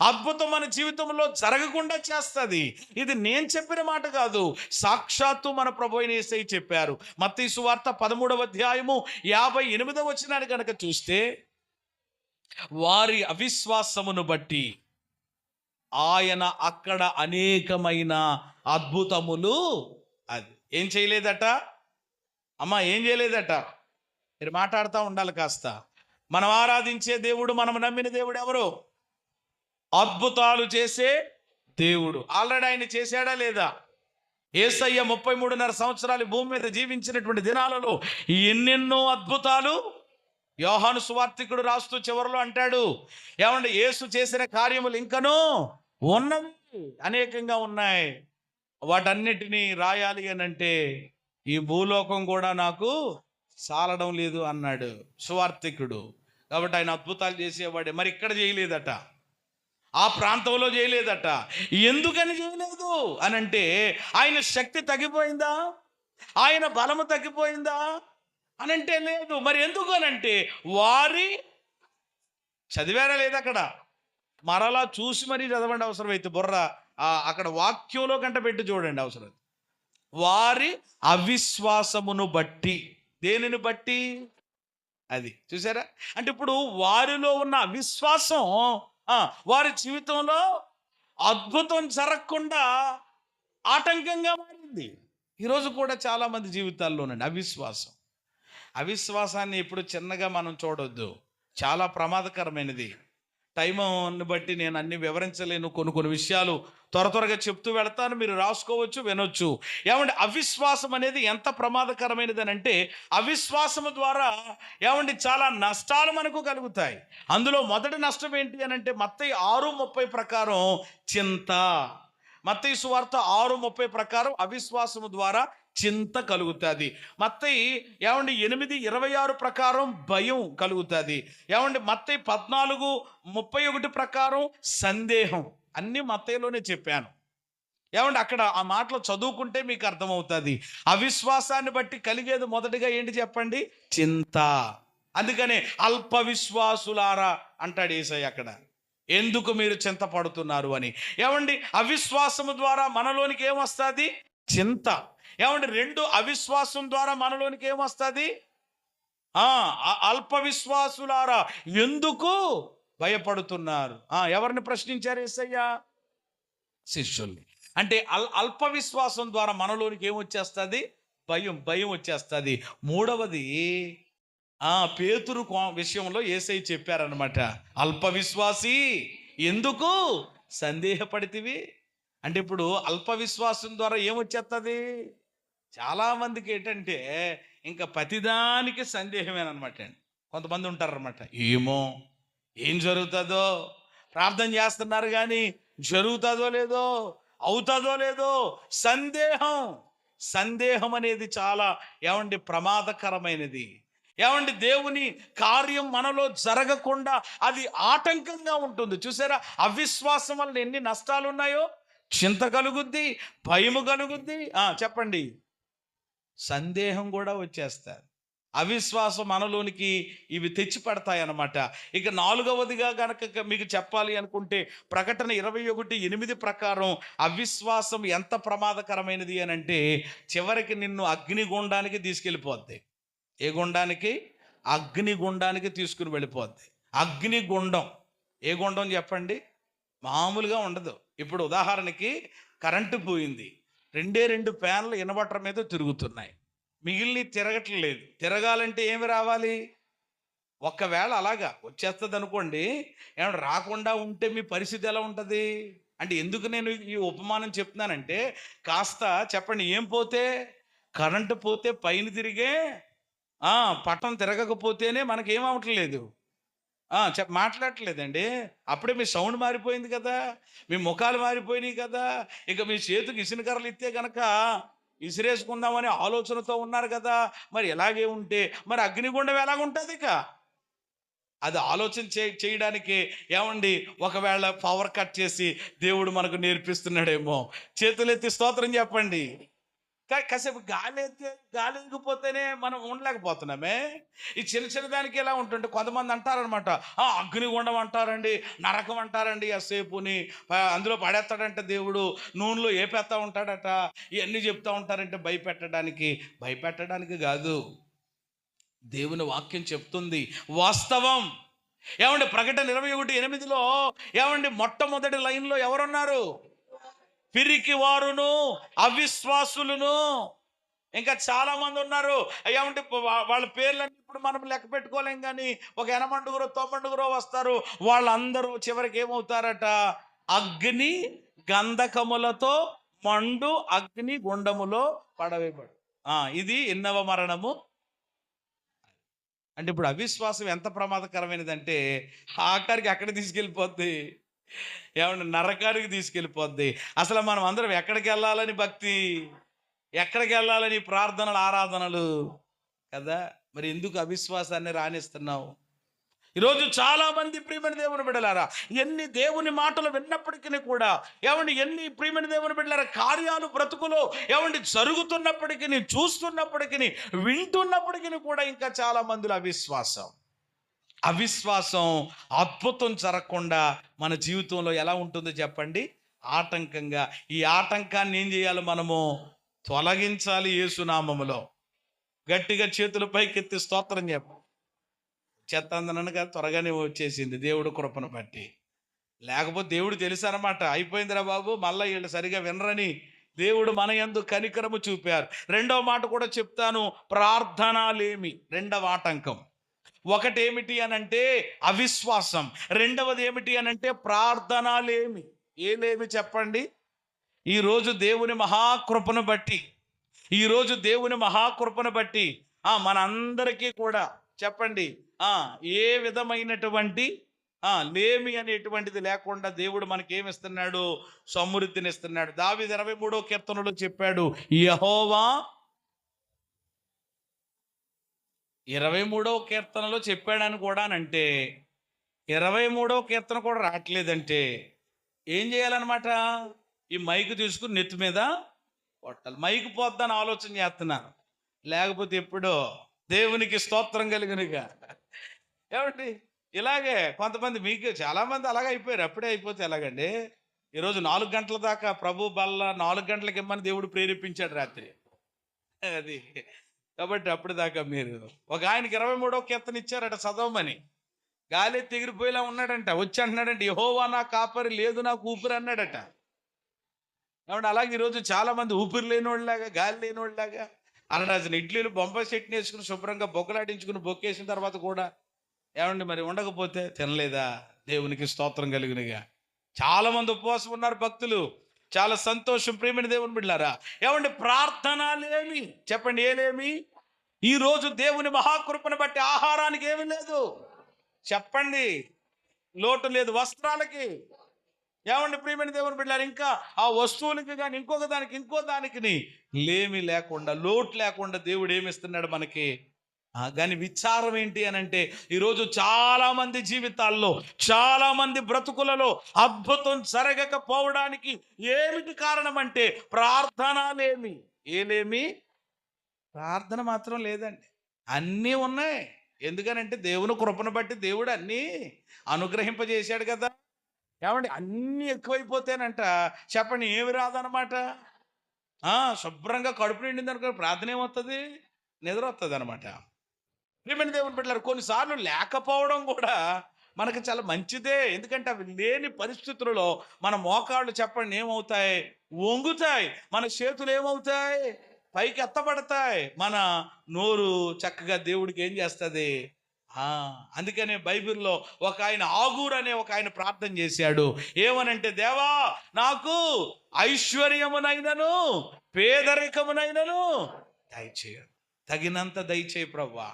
అద్భుతం మన జీవితంలో జరగకుండా చేస్తుంది. ఇది నేను చెప్పిన మాట కాదు, సాక్షాత్తు మన ప్రభు అయిన యేసయ్య చెప్పారు. మత్తయి సువార్త 13వ అధ్యాయము 58వ వచనాన్ని కనుక చూస్తే, వారి అవిశ్వాసమును బట్టి ఆయన అక్కడ అనేకమైన అద్భుతములు అది ఏం చేయలేదట అమ్మా, ఏం చేయలేదట. మీరు మాట్లాడుతూ ఉండాలి కాస్త. మనం ఆరాధించే దేవుడు, మనం నమ్మిన దేవుడు ఎవరు? అద్భుతాలు చేసే దేవుడు. ఆల్రెడీ ఆయన చేశాడా లేదా? యేసయ్య 33.5 సంవత్సరాలు భూమి మీద జీవించినటువంటి దినాలలో ఎన్నెన్నో అద్భుతాలు యోహాను సువార్తికుడు రాస్తూ చివరిలో అంటాడు, ఏమంటే యేసు చేసిన కార్యములు ఇంకనూ ఉన్నవి, అనేకంగా ఉన్నాయి. వాటన్నిటినీ రాయాలి అని అంటే ఈ భూలోకం కూడా నాకు సాలడం లేదు అన్నాడు సువార్తికుడు. కాబట్టి ఆయన అద్భుతాలు చేసేవాడే. మరి ఇక్కడ చేయలేదట, ఆ ప్రాంతంలో చేయలేదట. ఎందుకని చేయలేదు అని అంటే, ఆయన శక్తి తగ్గిపోయిందా, ఆయన బలము తగ్గిపోయిందా అని అంటే లేదు. మరి ఎందుకు అని అంటే, వారి చదివారా లేదు అక్కడ? మరలా చూసి మరీ చదవండి అవసరం అయితే, బుర్ర అక్కడ వాక్యంలో కంట పెట్టి చూడండి అవసరం. వారి అవిశ్వాసమును బట్టి. దేనిని బట్టి? అది చూసారా? అంటే ఇప్పుడు వారిలో ఉన్న అవిశ్వాసం వారి జీవితంలో అద్భుతం జరగకుండా ఆటంకంగా మారింది. ఈరోజు కూడా చాలామంది జీవితాల్లోనండి అవిశ్వాసాన్ని ఎప్పుడు చిన్నగా మనం చూడొద్దు, చాలా ప్రమాదకరమైనది. టైంని బట్టి నేను అన్ని వివరించలేను, కొన్ని విషయాలు త్వరగా చెప్తూ వెళతాను, మీరు రాసుకోవచ్చు, వినొచ్చు. ఏమంటే అవిశ్వాసం అనేది ఎంత ప్రమాదకరమైనది అని అంటే, అవిశ్వాసము ద్వారా ఏమంటే చాలా నష్టాలు మనకు కలుగుతాయి. అందులో మొదటి నష్టం ఏంటి అని అంటే, మత్తయి 6:30 ప్రకారం చింత. మత్తయి సువార్త 6:30 ప్రకారం అవిశ్వాసము ద్వారా చింత కలుగుతుంది. మత్తయి 8:26 ప్రకారం భయం కలుగుతుంది. మత్తయి 14:31 ప్రకారం సందేహం. అన్ని మత్తయిలోనే చెప్పాను. అక్కడ ఆ మాటలు చదువుకుంటే మీకు అర్థమవుతుంది. అవిశ్వాసాన్ని బట్టి కలిగేది మొదటిగా ఏంటి చెప్పండి? చింత. అందుకనే అల్ప విశ్వాసులారా అంటాడు యేసయ్య అక్కడ. ఎందుకు మీరు చింత పడుతున్నారు అని. అవిశ్వాసము ద్వారా మనలోనికి ఏమొస్తుంది? చింత. రెండు, అవిశ్వాసం ద్వారా మనలోనికి ఏమొస్తుంది? అల్ప విశ్వాసులారా ఎందుకు భయపడుతున్నారు. ఎవరిని ప్రశ్నించారు యేసయ్య? శిష్యుల్ని. అంటే అల్ప విశ్వాసం ద్వారా మనలోనికి ఏమొచ్చేస్తుంది? భయం వచ్చేస్తుంది. మూడవది పేతురు విషయంలో యేసయ్య చెప్పారనమాట, అల్ప విశ్వాసి ఎందుకు సందేహపడితివి. అంటే ఇప్పుడు అల్ప విశ్వాసం ద్వారా ఏమొచ్చేస్తుంది? చాలామందికి ఏంటంటే ఇంకా ప్రతిదానికి సందేహమేనమాట అండి. కొంతమంది ఉంటారనమాట, ఏం జరుగుతుందో, ప్రార్థన చేస్తున్నారు కానీ జరుగుతుందో లేదో, అవుతుందో లేదో, సందేహం అనేది చాలా ప్రమాదకరమైనది. దేవుని కార్యం మనలో జరగకుండా అది ఆటంకంగా ఉంటుంది. చూసారా, అవిశ్వాసం వల్ల ఎన్ని నష్టాలు ఉన్నాయో. చింత కలుగుద్ది, భయము కలుగుద్ది, చెప్పండి, సందేహం కూడా వచ్చేస్తారు. అవిశ్వాసం మనలోనికి ఇవి తెచ్చి పడతాయి అన్నమాట. ఇక నాలుగవదిగా కనుక మీకు చెప్పాలి అనుకుంటే, ప్రకటన 21:8 ప్రకారం అవిశ్వాసం ఎంత ప్రమాదకరమైనది అని అంటే, చివరికి నిన్ను అగ్నిగుండానికి తీసుకెళ్ళిపోద్ది. ఏ గుండానికి? అగ్నిగుండానికి తీసుకుని వెళ్ళిపోద్ది. అగ్నిగుండం ఏ గుండం చెప్పండి? మామూలుగా ఉండదు. ఇప్పుడు ఉదాహరణకి కరెంటు పోయింది, 2 ఫ్యాన్లు ఇన్వర్టర్ మీద తిరుగుతున్నాయి, మిగిలిన తిరగట్లేదు. తిరగాలంటే ఏమి రావాలి? ఒకవేళ అలాగా వచ్చేస్తుంది అనుకోండి, రాకుండా ఉంటే మీ పరిస్థితి ఎలా ఉంటుంది అంటే, ఎందుకు నేను ఈ ఉపమానం చెప్తున్నానంటే, కాస్త చెప్పండి, ఏం పోతే? కరెంటు పోతే పైన తిరిగే పట్టం తిరగకపోతేనే మనకేమవట్లేదు, మాట్లాడట్లేదండి. అప్పుడే మీ సౌండ్ మారిపోయింది కదా, మీ ముఖాలు మారిపోయినాయి కదా. ఇక మీ చేతికి ఇసునకర్రలు ఇస్తే కనుక ఇసిరేసుకుందామని ఆలోచనతో ఉన్నారు కదా. మరి ఎలాగే ఉంటే మరి అగ్నిగుండం ఎలాగుంటుంది? ఇక అది ఆలోచన చేయడానికి ఒకవేళ పవర్ కట్ చేసి దేవుడు మనకు నేర్పిస్తున్నాడేమో. చేతులెత్తి స్తోత్రం చెప్పండి. కాసేపు గాలి ఎగిపోతేనే మనం ఉండలేకపోతున్నామే. ఈ చిన్న చిన్న దానికి ఎలా ఉంటుంటే కొంతమంది అంటారనమాట, అగ్నిగుండం అంటారండి, నరకం అంటారండి, ఆ సేపుని అందులో పడేస్తాడంటే దేవుడు, నూనెలో ఏపేస్తా ఉంటాడట, ఇవన్నీ చెప్తా ఉంటారంటే భయపెట్టడానికి కాదు. దేవుని వాక్యం చెప్తుంది వాస్తవం. ఏమండి ప్రకటన 21:8 ఏమండి మొట్టమొదటి లైన్లో ఎవరున్నారు? పిరికి వారును అవిశ్వాసులను. ఇంకా చాలా మంది ఉన్నారు. ఏమంటే వాళ్ళ పేర్లన్నీ ఇప్పుడు మనం లెక్క పెట్టుకోలేం, కానీ ఒక 80 90 వస్తారు. వాళ్ళందరూ చివరికి ఏమవుతారట? అగ్ని గంధకములతో మండు అగ్ని గుండములో పడవేయబడు. ఇది ఎన్నవ మరణము. అంటే ఇప్పుడు అవిశ్వాసం ఎంత ప్రమాదకరమైనదంటే ఆఖరికి ఎక్కడ తీసుకెళ్ళిపోద్ది? ఏమన్నా నరకానికి తీసుకెళ్ళిపోద్ది. అసలు మనం అందరం ఎక్కడికి వెళ్ళాలని భక్తి, ఎక్కడికి వెళ్ళాలని ప్రార్థనలు, ఆరాధనలు కదా. మరి ఎందుకు అవిశ్వాసాన్ని రాణిస్తున్నావు? ఈరోజు చాలా మంది ప్రియమైన దేవుని బిడ్డలారా, ఎన్ని దేవుని మాటలు విన్నప్పటికీ కూడా, ఏమండి ఎన్ని ప్రియమైన దేవుని బిడ్డలారా కార్యాలు బ్రతుకులో ఏమండి జరుగుతున్నప్పటికీ, చూస్తున్నప్పటికీ, వింటున్నప్పటికీ కూడా ఇంకా చాలా మందిలో అవిశ్వాసం అద్భుతం జరగకుండా మన జీవితంలో ఎలా ఉంటుందో చెప్పండి? ఆటంకంగా. ఈ ఆటంకాన్ని ఏం చేయాలి? మనము తొలగించాలి యేసునామములో. గట్టిగా చేతుల పైకెత్తి స్తోత్రం చెప్పు. చెత్తందనగా త్వరగానే వచ్చేసింది దేవుడు కృపను బట్టి. లేకపోతే దేవుడు తెలుసు అనమాట, అయిపోయిందిరా బాబు, మళ్ళీ వీళ్ళు సరిగా వినరని దేవుడు మన యందు కనికరము చూపారు. రెండవ మాట కూడా చెప్తాను, ప్రార్థనలేమి. రెండవ ఆటంకం. ఒకటి ఏమిటి అనంటే అవిశ్వాసం, రెండవది ఏమిటి అనంటే ప్రార్థనలేమి. ఏలేమి చెప్పండి? ఈరోజు దేవుని మహాకృపను బట్టి మనందరికీ కూడా చెప్పండి, ఏ విధమైనటువంటి లేమి అనేటువంటిది లేకుండా దేవుడు మనకేమిస్తున్నాడు? సమృద్ధినిస్తున్నాడు. దావీదు 23వ కీర్తనలో చెప్పాడు, యెహోవా 23వ కీర్తనలో చెప్పాడని కూడా అంటే 23వ కీర్తన కూడా రావట్లేదంటే ఏం చేయాలన్నమాట? ఈ మైకు తీసుకుని నెత్తి మీద కొట్టాలి. మైకు పోద్దని ఆలోచన చేస్తున్నాను, లేకపోతే ఎప్పుడో. దేవునికి స్తోత్రం కలుగునుగా. ఏమండి ఇలాగే కొంతమంది, మీకు చాలామంది అలాగే అయిపోయారు. అప్పుడే అయిపోతే ఎలాగండి? ఈరోజు 4 గంటల దాకా ప్రభు బల్ల 4 గంటలకి ఇమ్మని దేవుడు ప్రేరేపించాడు రాత్రి. అది కాబట్టి అప్పుడు దాకా మీరు ఒక ఆయనకి 23వ కీర్తన ఇచ్చారట చదవమని. గాలి తెగిరిపోయేలా ఉన్నాడంట. వచ్చి అంటున్నాడంటే, యెహోవా నా కాపరి, లేదు నాకు ఊపిరి అన్నాడట. ఏమంటే అలాగే ఈరోజు చాలా మంది ఊపిరి లేనివాళ్ళలాగా, గాలి లేనివాళ్ళలాగా అరడాసిన ఇడ్లీలు బొంబాయి చట్నీ వేసుకుని శుభ్రంగా బొక్కలాడించుకుని బొక్కేసిన తర్వాత కూడా ఏమండి మరి ఉండకపోతే తినలేదా? దేవునికి స్తోత్రం కలుగునుగా. చాలా మంది ఉపవాసం ఉన్నారు భక్తులు, చాలా సంతోషం ప్రియమైన దేవుని బిడ్డలారా. ఏమండి ప్రార్థనలేమి చెప్పండి. ఏలేమి? ఈరోజు దేవుని మహాకృపను బట్టి ఆహారానికి ఏమీ లేదు చెప్పండి, లోటు లేదు. వస్త్రాలకి ఏమండి ప్రియమైన దేవుని బిడ్డలారా, ఇంకా ఆ వస్తువులకి కానీ ఇంకో దానికి లేమి లేకుండా, లోటు లేకుండా దేవుడు ఏమిస్తున్నాడు మనకి? కానీ విచారం ఏంటి అని అంటే, ఈరోజు చాలా మంది జీవితాల్లో, చాలా మంది బ్రతుకులలో అద్భుతం జరగకపోవడానికి ఏమిటి కారణం అంటే ప్రార్థనలేమి. ఏలేమి? ప్రార్థన మాత్రం లేదండి, అన్నీ ఉన్నాయి. ఎందుకనంటే దేవుని కృపను బట్టి దేవుడు అన్నీ అనుగ్రహింపజేశాడు కదా. ఏమండి అన్నీ ఎక్కువైపోతేనంట చెప్పండి ఏమి రాదనమాట. శుభ్రంగా కడుపు నిండింది అనుకో, ప్రార్థన ఏమవుతుంది? నిద్ర వస్తుంది అనమాట. ప్రియమైన దేవుని బిడ్డలారా, కొన్నిసార్లు లేకపోవడం కూడా మనకు చాలా మంచిదే. ఎందుకంటే అవి లేని పరిస్థితులలో మన మోకాళ్ళు చెప్పండి ఏమవుతాయి? వంగుతాయి. మన చేతులు ఏమవుతాయి? పైకి ఎత్తబడతాయి. మన నోరు చక్కగా దేవుడికి ఏం చేస్తుంది? అందుకనే బైబిల్లో ఒక ఆయన, ఆగూర్ అనే ఒక ఆయన ప్రార్థన చేశాడు. ఏమనంటే, దేవా నాకు ఐశ్వర్యమునైనను పేదరికమునైనను దయచేయ, తగినంత దయచేయి ప్రభువా.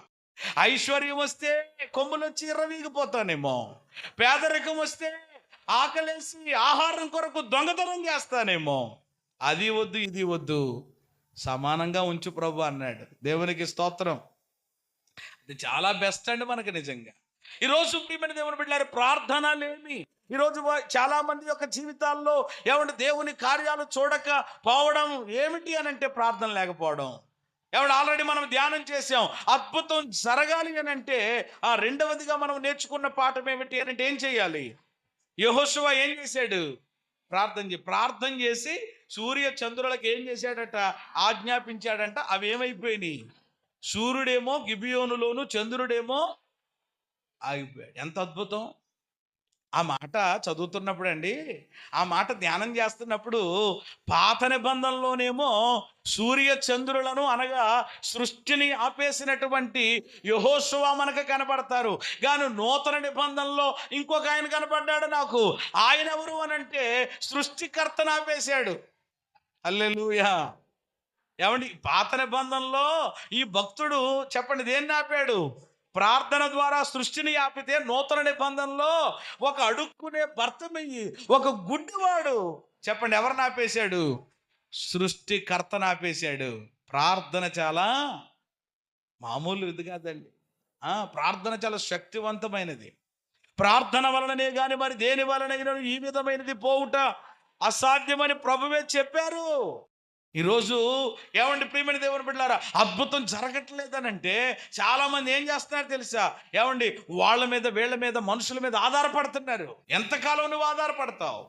ఐశ్వర్యం వస్తే కొమ్ములొచ్చి ఇర్రవీగిపోతానేమో, పేదరికం వస్తే ఆకలేసి ఆహారం కొరకు దొంగతనం చేస్తానేమో. అది వద్దు, ఇది వద్దు, సమానంగా ఉంచు ప్రభు అన్నాడు. దేవునికి స్తోత్రం. అది చాలా బెస్ట్ అండి మనకి నిజంగా. ఈరోజు ప్రియమైన దేవుని బిడ్డలారా, ప్రార్థన లేమి ఈరోజు చాలా మంది యొక్క జీవితాల్లో ఏమంటే దేవుని కార్యాలు చూడక పోవడం ఏమిటి అని అంటే ప్రార్థన లేకపోవడం. ఆల్రెడీ మనం ధ్యానం చేసాం, అద్భుతం జరగాలి అని అంటే రెండవదిగా మనం నేర్చుకున్న పాఠం ఏమిటి అని అంటే ఏం చేయాలి? యెహోషువ ఏం చేశాడు? ప్రార్థన చేసి సూర్య చంద్రులకు ఏం చేశాడట? ఆజ్ఞాపించాడంట. అవి ఏమైపోయినాయి? సూర్యుడేమో గిబియోనులోను, చంద్రుడేమో ఆగిపోయాడు. ఎంత అద్భుతం! ఆ మాట చదువుతున్నప్పుడు అండి, ఆ మాట ధ్యానం చేస్తున్నప్పుడు పాత నిబంధనలోనేమో సూర్య చంద్రులను అనగా సృష్టిని ఆపేసినటువంటి యెహోషువ మనకు కనపడతారు. కానీ నూతన నిబంధనలో ఇంకొక ఆయన కనపడ్డాడు నాకు. ఆయన ఎవరు అనంటే సృష్టికర్తను ఆపేశాడు. హల్లెలూయా! పాత నిబంధనలో ఈ భక్తుడు చెప్పండి దేన్ని ఆపాడు? ప్రార్థన ద్వారా సృష్టిని ఆపితే, నూతన నిబంధనలో ఒక అడుక్కునే భర్తమయ్యి ఒక గుడ్డివాడు చెప్పండి ఎవరిని ఆపేశాడు? సృష్టికర్తను ఆపేశాడు. ప్రార్థన చాలా మామూలు ఇది కాదండి. ప్రార్థన చాలా శక్తివంతమైనది. ప్రార్థన వలననే కానీ మరి దేని వలనైనా ఈ విధమైనది పోవుట అసాధ్యమని ప్రభువే చెప్పారు. ఈరోజు ప్రియమైన దేవుని బిడ్డలారా, అద్భుతం జరగట్లేదనంటే చాలామంది ఏం చేస్తున్నారు తెలుసా? వాళ్ళ మీద వీళ్ళ మీద మనుషుల మీద ఆధారపడుతున్నారు. ఎంతకాలం నువ్వు ఆధారపడతావు?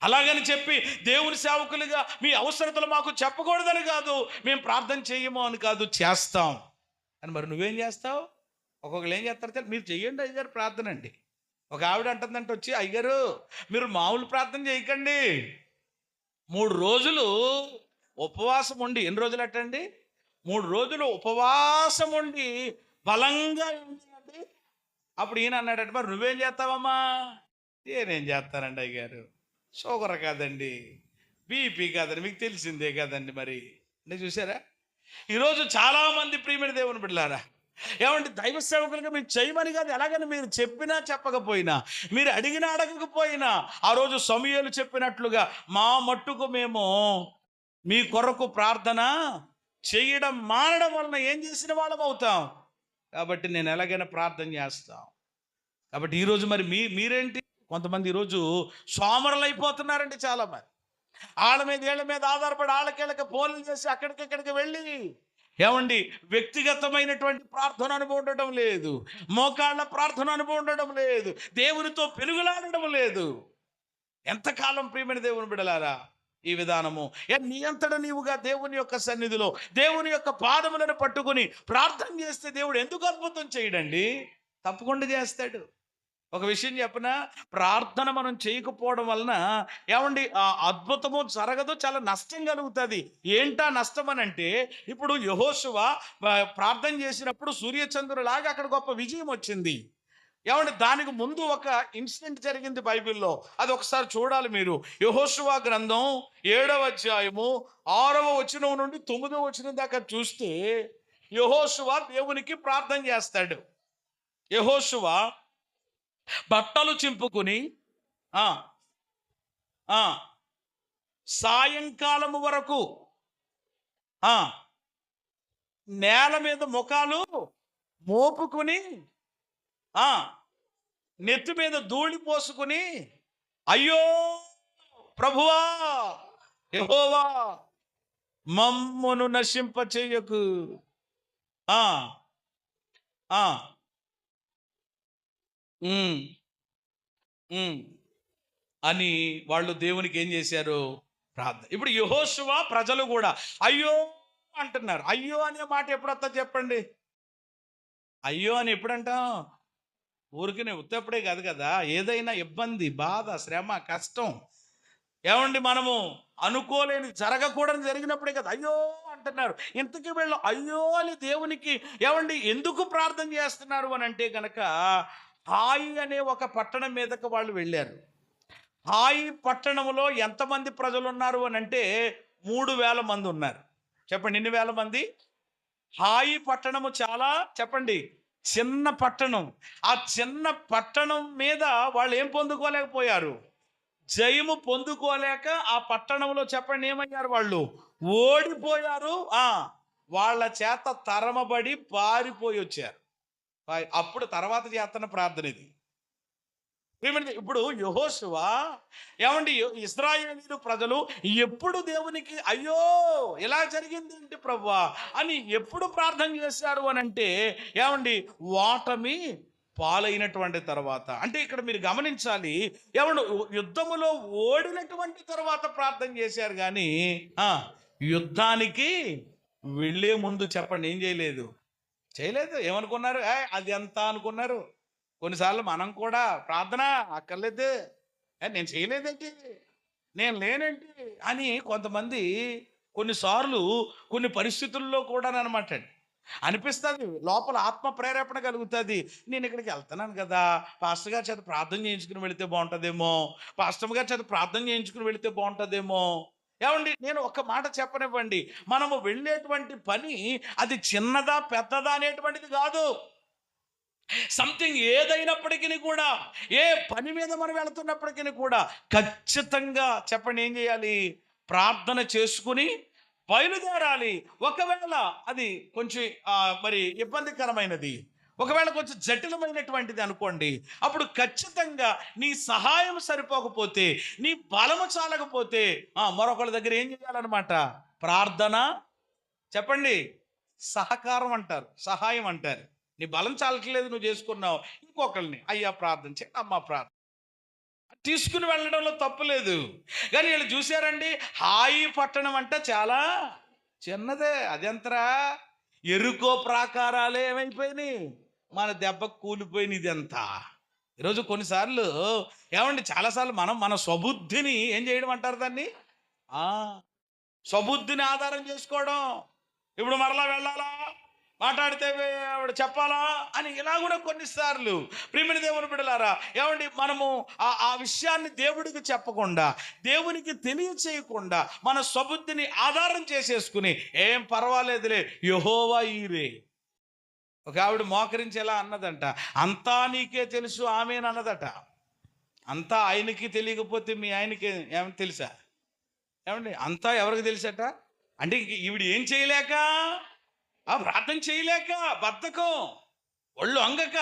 అలాగని చెప్పి దేవుని సేవకులుగా మీ అవసరతలు మాకు చెప్పకూడదని కాదు, మేము ప్రార్థన చేయము అని కాదు, చేస్తాం అని. మరి నువ్వేం చేస్తావు? ఒక్కొక్కరు ఏం చేస్తారు? మీరు చెయ్యండి అయ్యగారు ప్రార్థన అండి. ఒక ఆవిడ అంటుందంటే వచ్చి, అయ్యగారు మీరు మామూలు ప్రార్థన చేయకండి, 3 రోజులు ఉపవాసం ఉండి. ఎన్ని రోజులు అట్టండి? 3 రోజులు ఉపవాసం ఉండి బలంగా ఏంటండి. అప్పుడు ఈయన అన్నాడంటే, మరి నువ్వేం చేస్తావమ్మా? నేనేం చేస్తానండి అయ్యారు, షుగర్ కాదండి, బీపీ కాదండి, మీకు తెలిసిందే కదండి. మరి అంటే చూసారా, ఈరోజు చాలామంది ప్రియమైన దేవుని బిడ్డలారా, దైవ సేవకులుగా మీరు చేయమని కాదు, ఎలాగని మీరు చెప్పినా చెప్పకపోయినా, మీరు అడిగినా అడగకపోయినా, ఆ రోజు సమూయేలు చెప్పినట్లుగా మా మట్టుకు మేము మీ కొరకు ప్రార్థన చేయడం మానడం వలన ఏం చేసిన వాళ్ళం అవుతాం. కాబట్టి నేను ఎలాగైనా ప్రార్థన చేస్తాం. కాబట్టి ఈరోజు మరి మీరేంటి? కొంతమంది ఈరోజు సోమరులు అయిపోతున్నారండి. చాలామంది వాళ్ళ మీద వీళ్ళ మీద ఆధారపడి వాళ్ళకి ఫోన్లు చేసి అక్కడికి వెళ్ళి వ్యక్తిగతమైనటువంటి ప్రార్థన అనుభవం ఉండటం లేదు, మోకాళ్ళ ప్రార్థన అనుభవం ఉండడం లేదు, దేవునితో పెనుగులాడడం లేదు. ఎంతకాలం ప్రియమైన దేవుని బిడలారా ఈ విధానము? నీ అంతటా నీవుగా దేవుని యొక్క సన్నిధిలో దేవుని యొక్క పాదములను పట్టుకుని ప్రార్థన చేస్తే దేవుడు ఎందుకు అద్భుతం చేయడండి? తప్పకుండా చేస్తాడు. ఒక విషయం చెప్పనా, ప్రార్థన మనం చేయకపోవడం వలన ఆ అద్భుతము జరగదు, చాలా నష్టం కలుగుతుంది. ఏంటా నష్టం అని అంటే, ఇప్పుడు యెహోషువ ప్రార్థన చేసినప్పుడు సూర్యచంద్రులాగా అక్కడ గొప్ప విజయం వచ్చింది. దానికి ముందు ఒక ఇన్సిడెంట్ జరిగింది బైబిల్లో, అది ఒకసారి చూడాలి మీరు. యెహోషువ గ్రంథం 7వ అధ్యాయము 6వ వచనం నుండి 9వ వచనం దాకా చూస్తే యెహోషువ దేవునికి ప్రార్థన చేస్తాడు. యెహోషువ బట్టలు చింపుకుని సాయంకాలము వరకు నేల మీద ముఖాలు మోపుకుని నెత్తి మీద ధూళి పోసుకుని, అయ్యో ప్రభువా యెహోవా మమ్మును నశింప చెయ్యకు అని వాళ్ళు దేవునికి ఏం చేశారు? ప్రార్థన. ఇప్పుడు యెహోషువ ప్రజలు కూడా అయ్యో అంటున్నారు. అయ్యో అనే మాట ఎప్పుడొస్తా చెప్పండి? అయ్యో అని ఎప్పుడంటాం? ఊరికినే ఉత్తప్పుడే కాదు కదా, ఏదైనా ఇబ్బంది, బాధ, శ్రమ, కష్టం మనము అనుకోలేని జరగకూడని జరిగినప్పుడే కదా అయ్యో అంటున్నారు. ఇంతకీ వీళ్ళు అయ్యో అని దేవునికి ఎందుకు ప్రార్థన చేస్తున్నారు అని అంటే కనుక, హాయి అనే ఒక పట్టణం మీదకి వాళ్ళు వెళ్ళారు. హాయి పట్టణంలో ఎంతమంది ప్రజలు ఉన్నారు అని అంటే 3,000 మంది ఉన్నారు. చెప్పండి ఎన్ని వేల మంది? హాయి పట్టణము చాలా చెప్పండి చిన్న పట్టణం. ఆ చిన్న పట్టణం మీద వాళ్ళు ఏం పొందుకోలేకపోయారు? జయము పొందుకోలేక ఆ పట్టణంలో చెప్పండి ఏమయ్యారు? వాళ్ళు ఓడిపోయారు. వాళ్ళ చేత తరమబడి పారిపోయి వచ్చారు. అప్పుడు తర్వాత చేస్తున్న ప్రార్థన ఇది. ఇప్పుడు యెహోషువ ఏమండి, ఇశ్రాయేలీయులు ప్రజలు ఎప్పుడు దేవునికి అయ్యో ఇలా జరిగింది ఏంటి ప్రభువా అని ఎప్పుడు ప్రార్థన చేశారు అని అంటే, ఏమండి, ఓటమి పాలైనటువంటి తర్వాత. అంటే ఇక్కడ మీరు గమనించాలి, ఏమండి, యుద్ధములో ఓడినటువంటి తర్వాత ప్రార్థన చేశారు కానీ యుద్ధానికి వెళ్ళే ముందు చెప్పండి ఏం చేయలేదు. ఏమనుకున్నారు? అది ఎంత అనుకున్నారు. కొన్నిసార్లు మనం కూడా ప్రార్థన అక్కర్లేదు, నేను చేయలేదేంటి, నేను లేనేంటి అని కొంతమంది కొన్నిసార్లు కొన్ని పరిస్థితుల్లో కూడా అనమాట అనిపిస్తుంది, లోపల ఆత్మ ప్రేరేపణ కలుగుతుంది. నేను ఇక్కడికి వెళ్తున్నాను కదా, పాస్టర్ గారి చేత ప్రార్థన చేయించుకుని వెళితే బాగుంటుందేమో, పాస్టర్ గారి చేత ప్రార్థన చేయించుకుని వెళితే బాగుంటుందేమో. ఏమండి, నేను ఒక మాట చెప్పనివ్వండి, మనము వెళ్ళేటువంటి పని అది చిన్నదా పెద్దదా అనేటువంటిది కాదు. సంథింగ్ ఏదైనప్పటికీ కూడా, ఏ పని మీద మనం వెళుతున్నప్పటికీ కూడా ఖచ్చితంగా చెప్పండి ఏం చేయాలి? ప్రార్థన చేసుకుని బయలుదేరాలి. ఒకవేళ అది కొంచెం మరి ఇబ్బందికరమైనది, ఒకవేళ కొంచెం జటిలమైనటువంటిది అనుకోండి, అప్పుడు ఖచ్చితంగా నీ సహాయం సరిపోకపోతే, నీ బలము చాలకపోతే మరొకళ్ళ దగ్గర ఏం చేయాలన్నమాట? ప్రార్థన, చెప్పండి, సహకారం అంటారు, సహాయం అంటారు. నీ బలం చాలట్లేదు, నువ్వు చేసుకున్నావు, ఇంకొకరిని అయ్యా ప్రార్థన చేయి, అమ్మ ప్రార్థన తీసుకుని వెళ్ళడంలో తప్పులేదు. కానీ వీళ్ళు చూశారండి, హాయి పట్టణం అంటే చాలా చిన్నదే. అదెంతరా, ఎరుకో ప్రాకారాలే ఏమైపోయినాయి, మన దెబ్బకు కూలిపోయిన ఇదంతా. ఈరోజు కొన్నిసార్లు ఏమండి, చాలాసార్లు మనం మన స్వబుద్ధిని ఏం చేయడం అంటారు దాన్ని, స్వబుద్ధిని ఆధారం చేసుకోవడం. ఇప్పుడు మరలా వెళ్ళాలా, మాట్లాడితే చెప్పాలా అని ఇలా కూడా కొన్నిసార్లు ప్రియమైన దేవుని బిడ్డలారా, ఏమండి, మనము ఆ విషయాన్ని దేవుడికి చెప్పకుండా, దేవునికి తెలియచేయకుండా మన స్వబుద్ధిని ఆధారం చేసేసుకుని ఏం పర్వాలేదులే యెహోవా ఈరే. ఒక ఆవిడ మోకరించి ఎలా అన్నదంట, అంతా నీకే తెలుసు ఆమెను అన్నదట. అంతా ఆయనకి తెలియకపోతే మీ ఆయనకి ఏమని తెలుసా? ఏమండి, అంతా ఎవరికి తెలుసట? అంటే ఈవిడ ఏం చేయలేక, ప్రార్థన చేయలేక, బద్ధకం, ఒళ్ళు అంగక,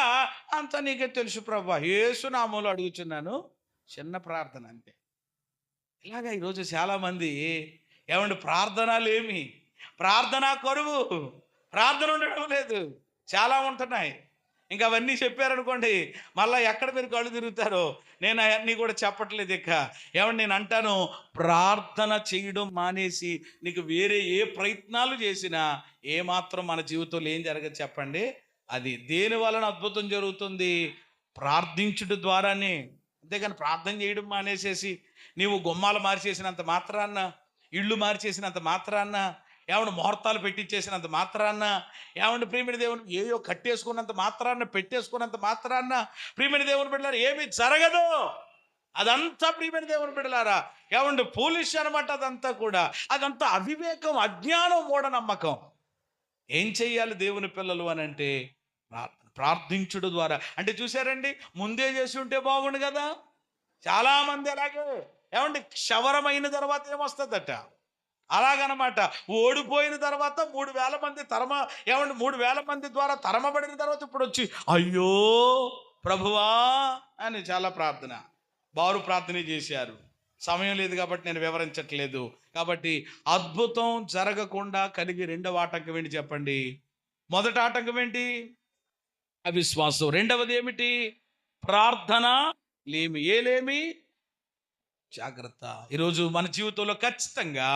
అంతా నీకే తెలుసు ప్రభా, యేసు నామములో అడుగుచున్నాను, చిన్న ప్రార్థన అంతే. ఇలాగా ఈరోజు చాలామంది ఏమండి, ప్రార్థనలేమి, ప్రార్థన కరువు, ప్రార్థన ఉండడం లేదు, చాలా ఉంటున్నాయి. ఇంకా అవన్నీ చెప్పారనుకోండి, మళ్ళీ ఎక్కడ మీరు కళ్ళు తిరుగుతారో. నేను అవన్నీ కూడా చెప్పట్లేదు ఇక. ఏమండి, నేను అంటాను, ప్రార్థన చేయడం మానేసి నీకు వేరే ఏ ప్రయత్నాలు చేసినా ఏమాత్రం మన జీవితంలో ఏం జరగదు చెప్పండి. అది దేని వలన అద్భుతం జరుగుతుంది? ప్రార్థించుట ద్వారానే. అంతేగాని ప్రార్థన చేయడం మానేసేసి నీవు గుమ్మాలు మార్చేసినంత మాత్రాన్న, ఇళ్ళు మార్చేసినంత మాత్రాన్న, ఏమంటే ముహూర్తాలు పెట్టించేసినంత మాత్రాన్న, ఏమంటే ప్రియమైన దేవుని ఏయో కట్టేసుకున్నంత మాత్రాన్న, పెట్టేసుకున్నంత మాత్రాన్న ప్రియమైన దేవుని బిడ్డలారా ఏమీ జరగదు. అదంతా ప్రియమైన దేవుని బిడ్డలారా ఏమంటే పోలీస్ అనమాట. అదంతా కూడా అదంతా అవివేకం, అజ్ఞానం, మూఢనమ్మకం. ఏం చెయ్యాలి దేవుని పిల్లలు అని అంటే ప్రార్థించుడు ద్వారా. అంటే చూసారండి, ముందే చేసి ఉంటే బాగుండు కదా. చాలామంది అలాగే ఏమంటే క్షవరమైన తర్వాత ఏమొస్తుందట, అలాగనమాట. ఓడిపోయిన తర్వాత 3,000 మంది ఏమంటే 3,000 మంది ద్వారా తరమబడిన తర్వాత ఇప్పుడు వచ్చి అయ్యో ప్రభువా అని చాలా బారు ప్రార్థన చేశారు. సమయం లేదు కాబట్టి నేను వివరించట్లేదు. కాబట్టి అద్భుతం జరగకుండా కలిగి రెండవ ఆటంకం ఏంటి చెప్పండి? మొదటి ఆటంకం ఏంటి? అవిశ్వాసం. రెండవది ఏమిటి? ప్రార్థన లేమి. లేమి? జాగ్రత్త. ఈరోజు మన జీవితంలో ఖచ్చితంగా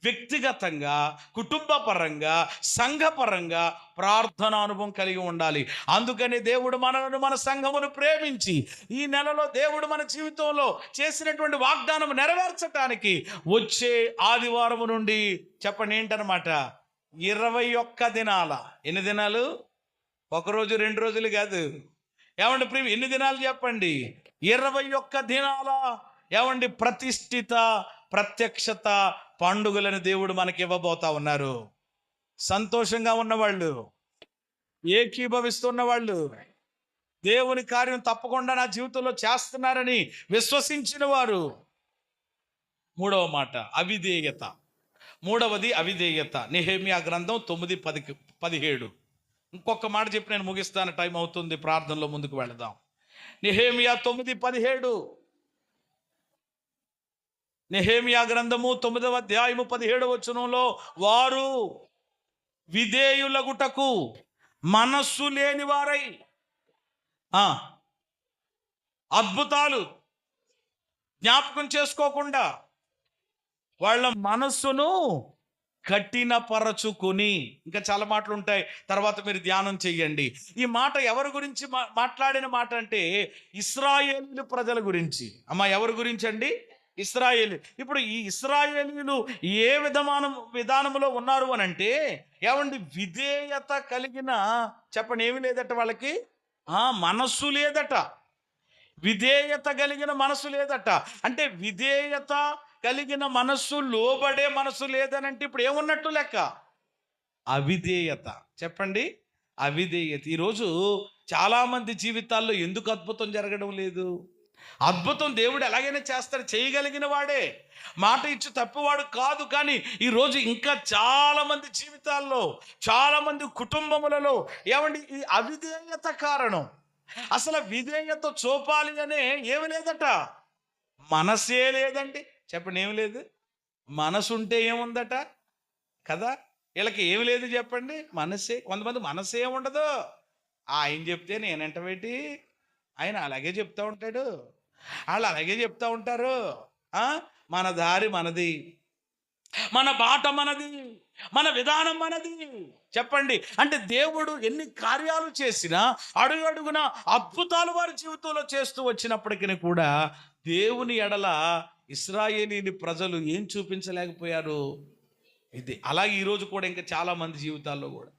వ్యక్తిగతంగా, కుటుంబ పరంగా, సంఘపరంగా ప్రార్థన అనుభవం కలిగి ఉండాలి. అందుకని దేవుడు మనలను, మన సంఘమును ప్రేమించి ఈ నెలలో దేవుడు మన జీవితంలో చేసినటువంటి వాగ్దానం నెరవేర్చడానికి వచ్చే ఆదివారం నుండి చెప్పండి ఏంటనమాట, 21 దినాల. ఎన్ని దినాలు? ఒకరోజు 2 రోజులు కాదు. ఏమండి ప్రియ, ఎన్ని దినాలు చెప్పండి? 21 దినాల ఏమండి ప్రతిష్ఠిత ప్రత్యక్షత పండుగలను దేవుడు మనకి ఇవ్వబోతా ఉన్నారు. సంతోషంగా ఉన్నవాళ్ళు, ఏకీభవిస్తున్న వాళ్ళు, దేవుని కార్యం తప్పకుండా నా జీవితంలో చేస్తున్నారని విశ్వసించిన వారు. మూడవ మాట అవిధేయత. మూడవది అవిధేయత. నెహెమ్యా గ్రంథం 9:17. ఇంకొక మాట చెప్పి నేను ముగిస్తాను, టైం అవుతుంది, ప్రార్థనలో ముందుకు వెళదాం. నెహెమ్యా 9:17. నెహెమ్యా గ్రంథము 9వ అధ్యాయము 17వ వచనంలో, వారు విధేయులగుటకు మనస్సు లేని వారై అద్భుతాలు జ్ఞాపకం చేసుకోకుండా వాళ్ళ మనస్సును కఠినపరచుకుని, ఇంకా చాలా మాటలు ఉంటాయి, తర్వాత మీరు ధ్యానం చెయ్యండి. ఈ మాట ఎవరి గురించి మాట్లాడిన మాట అంటే ఇశ్రాయేలు ప్రజల గురించి. అమ్మా, ఎవరి గురించి అండి? ఇశ్రాయేలు. ఇప్పుడు ఈ ఇశ్రాయేలీలు ఏ విధానంలో ఉన్నారు అని అంటే, ఏమండి, విధేయత కలిగిన, చెప్పండి, ఏమి లేదట వాళ్ళకి? మనస్సు లేదట. విధేయత కలిగిన మనసు లేదట. అంటే విధేయత కలిగిన మనస్సు, లోబడే మనసు లేదనంటే ఇప్పుడు ఏమున్నట్టు లెక్క? అవిధేయత. చెప్పండి, అవిధేయత. ఈరోజు చాలామంది జీవితాల్లో ఎందుకు అద్భుతం జరగడం లేదు? అద్భుతం దేవుడు ఎలాగైనా చేస్తాడు, చేయగలిగిన వాడే, మాట ఇచ్చి తప్పువాడు కాదు. కానీ ఈరోజు ఇంకా చాలామంది జీవితాల్లో, చాలామంది కుటుంబములలో ఏమండి ఈ అవిధేయత కారణం. అసలు విధేయత చూపాలి అనే ఏమి లేదట, మనసే లేదండి. చెప్పండి, ఏమి లేదు? మనసు ఉంటే ఏముందట కదా? వీళ్ళకి ఏమి లేదు చెప్పండి, మనసే. కొంతమంది మనసే ఉండదు. ఆయన చెప్తే నేనంట పెట్టి, ఆయన అలాగే చెప్తూ ఉంటాడు, వాళ్ళు అలాగే చెప్తూ ఉంటారు. మన దారి మనది, మన బాట మనది, మన విధానం మనది. చెప్పండి, అంటే దేవుడు ఎన్ని కార్యాలు చేసినా, అడుగడుగున అద్భుతాలు వారి జీవితంలో చేస్తూ వచ్చినప్పటికీ కూడా దేవుని ఎడల ఇశ్రాయేలీని ప్రజలు ఏం చూపించలేకపోయారు? ఇది అలాగే ఈరోజు కూడా ఇంకా చాలా మంది జీవితాల్లో కూడా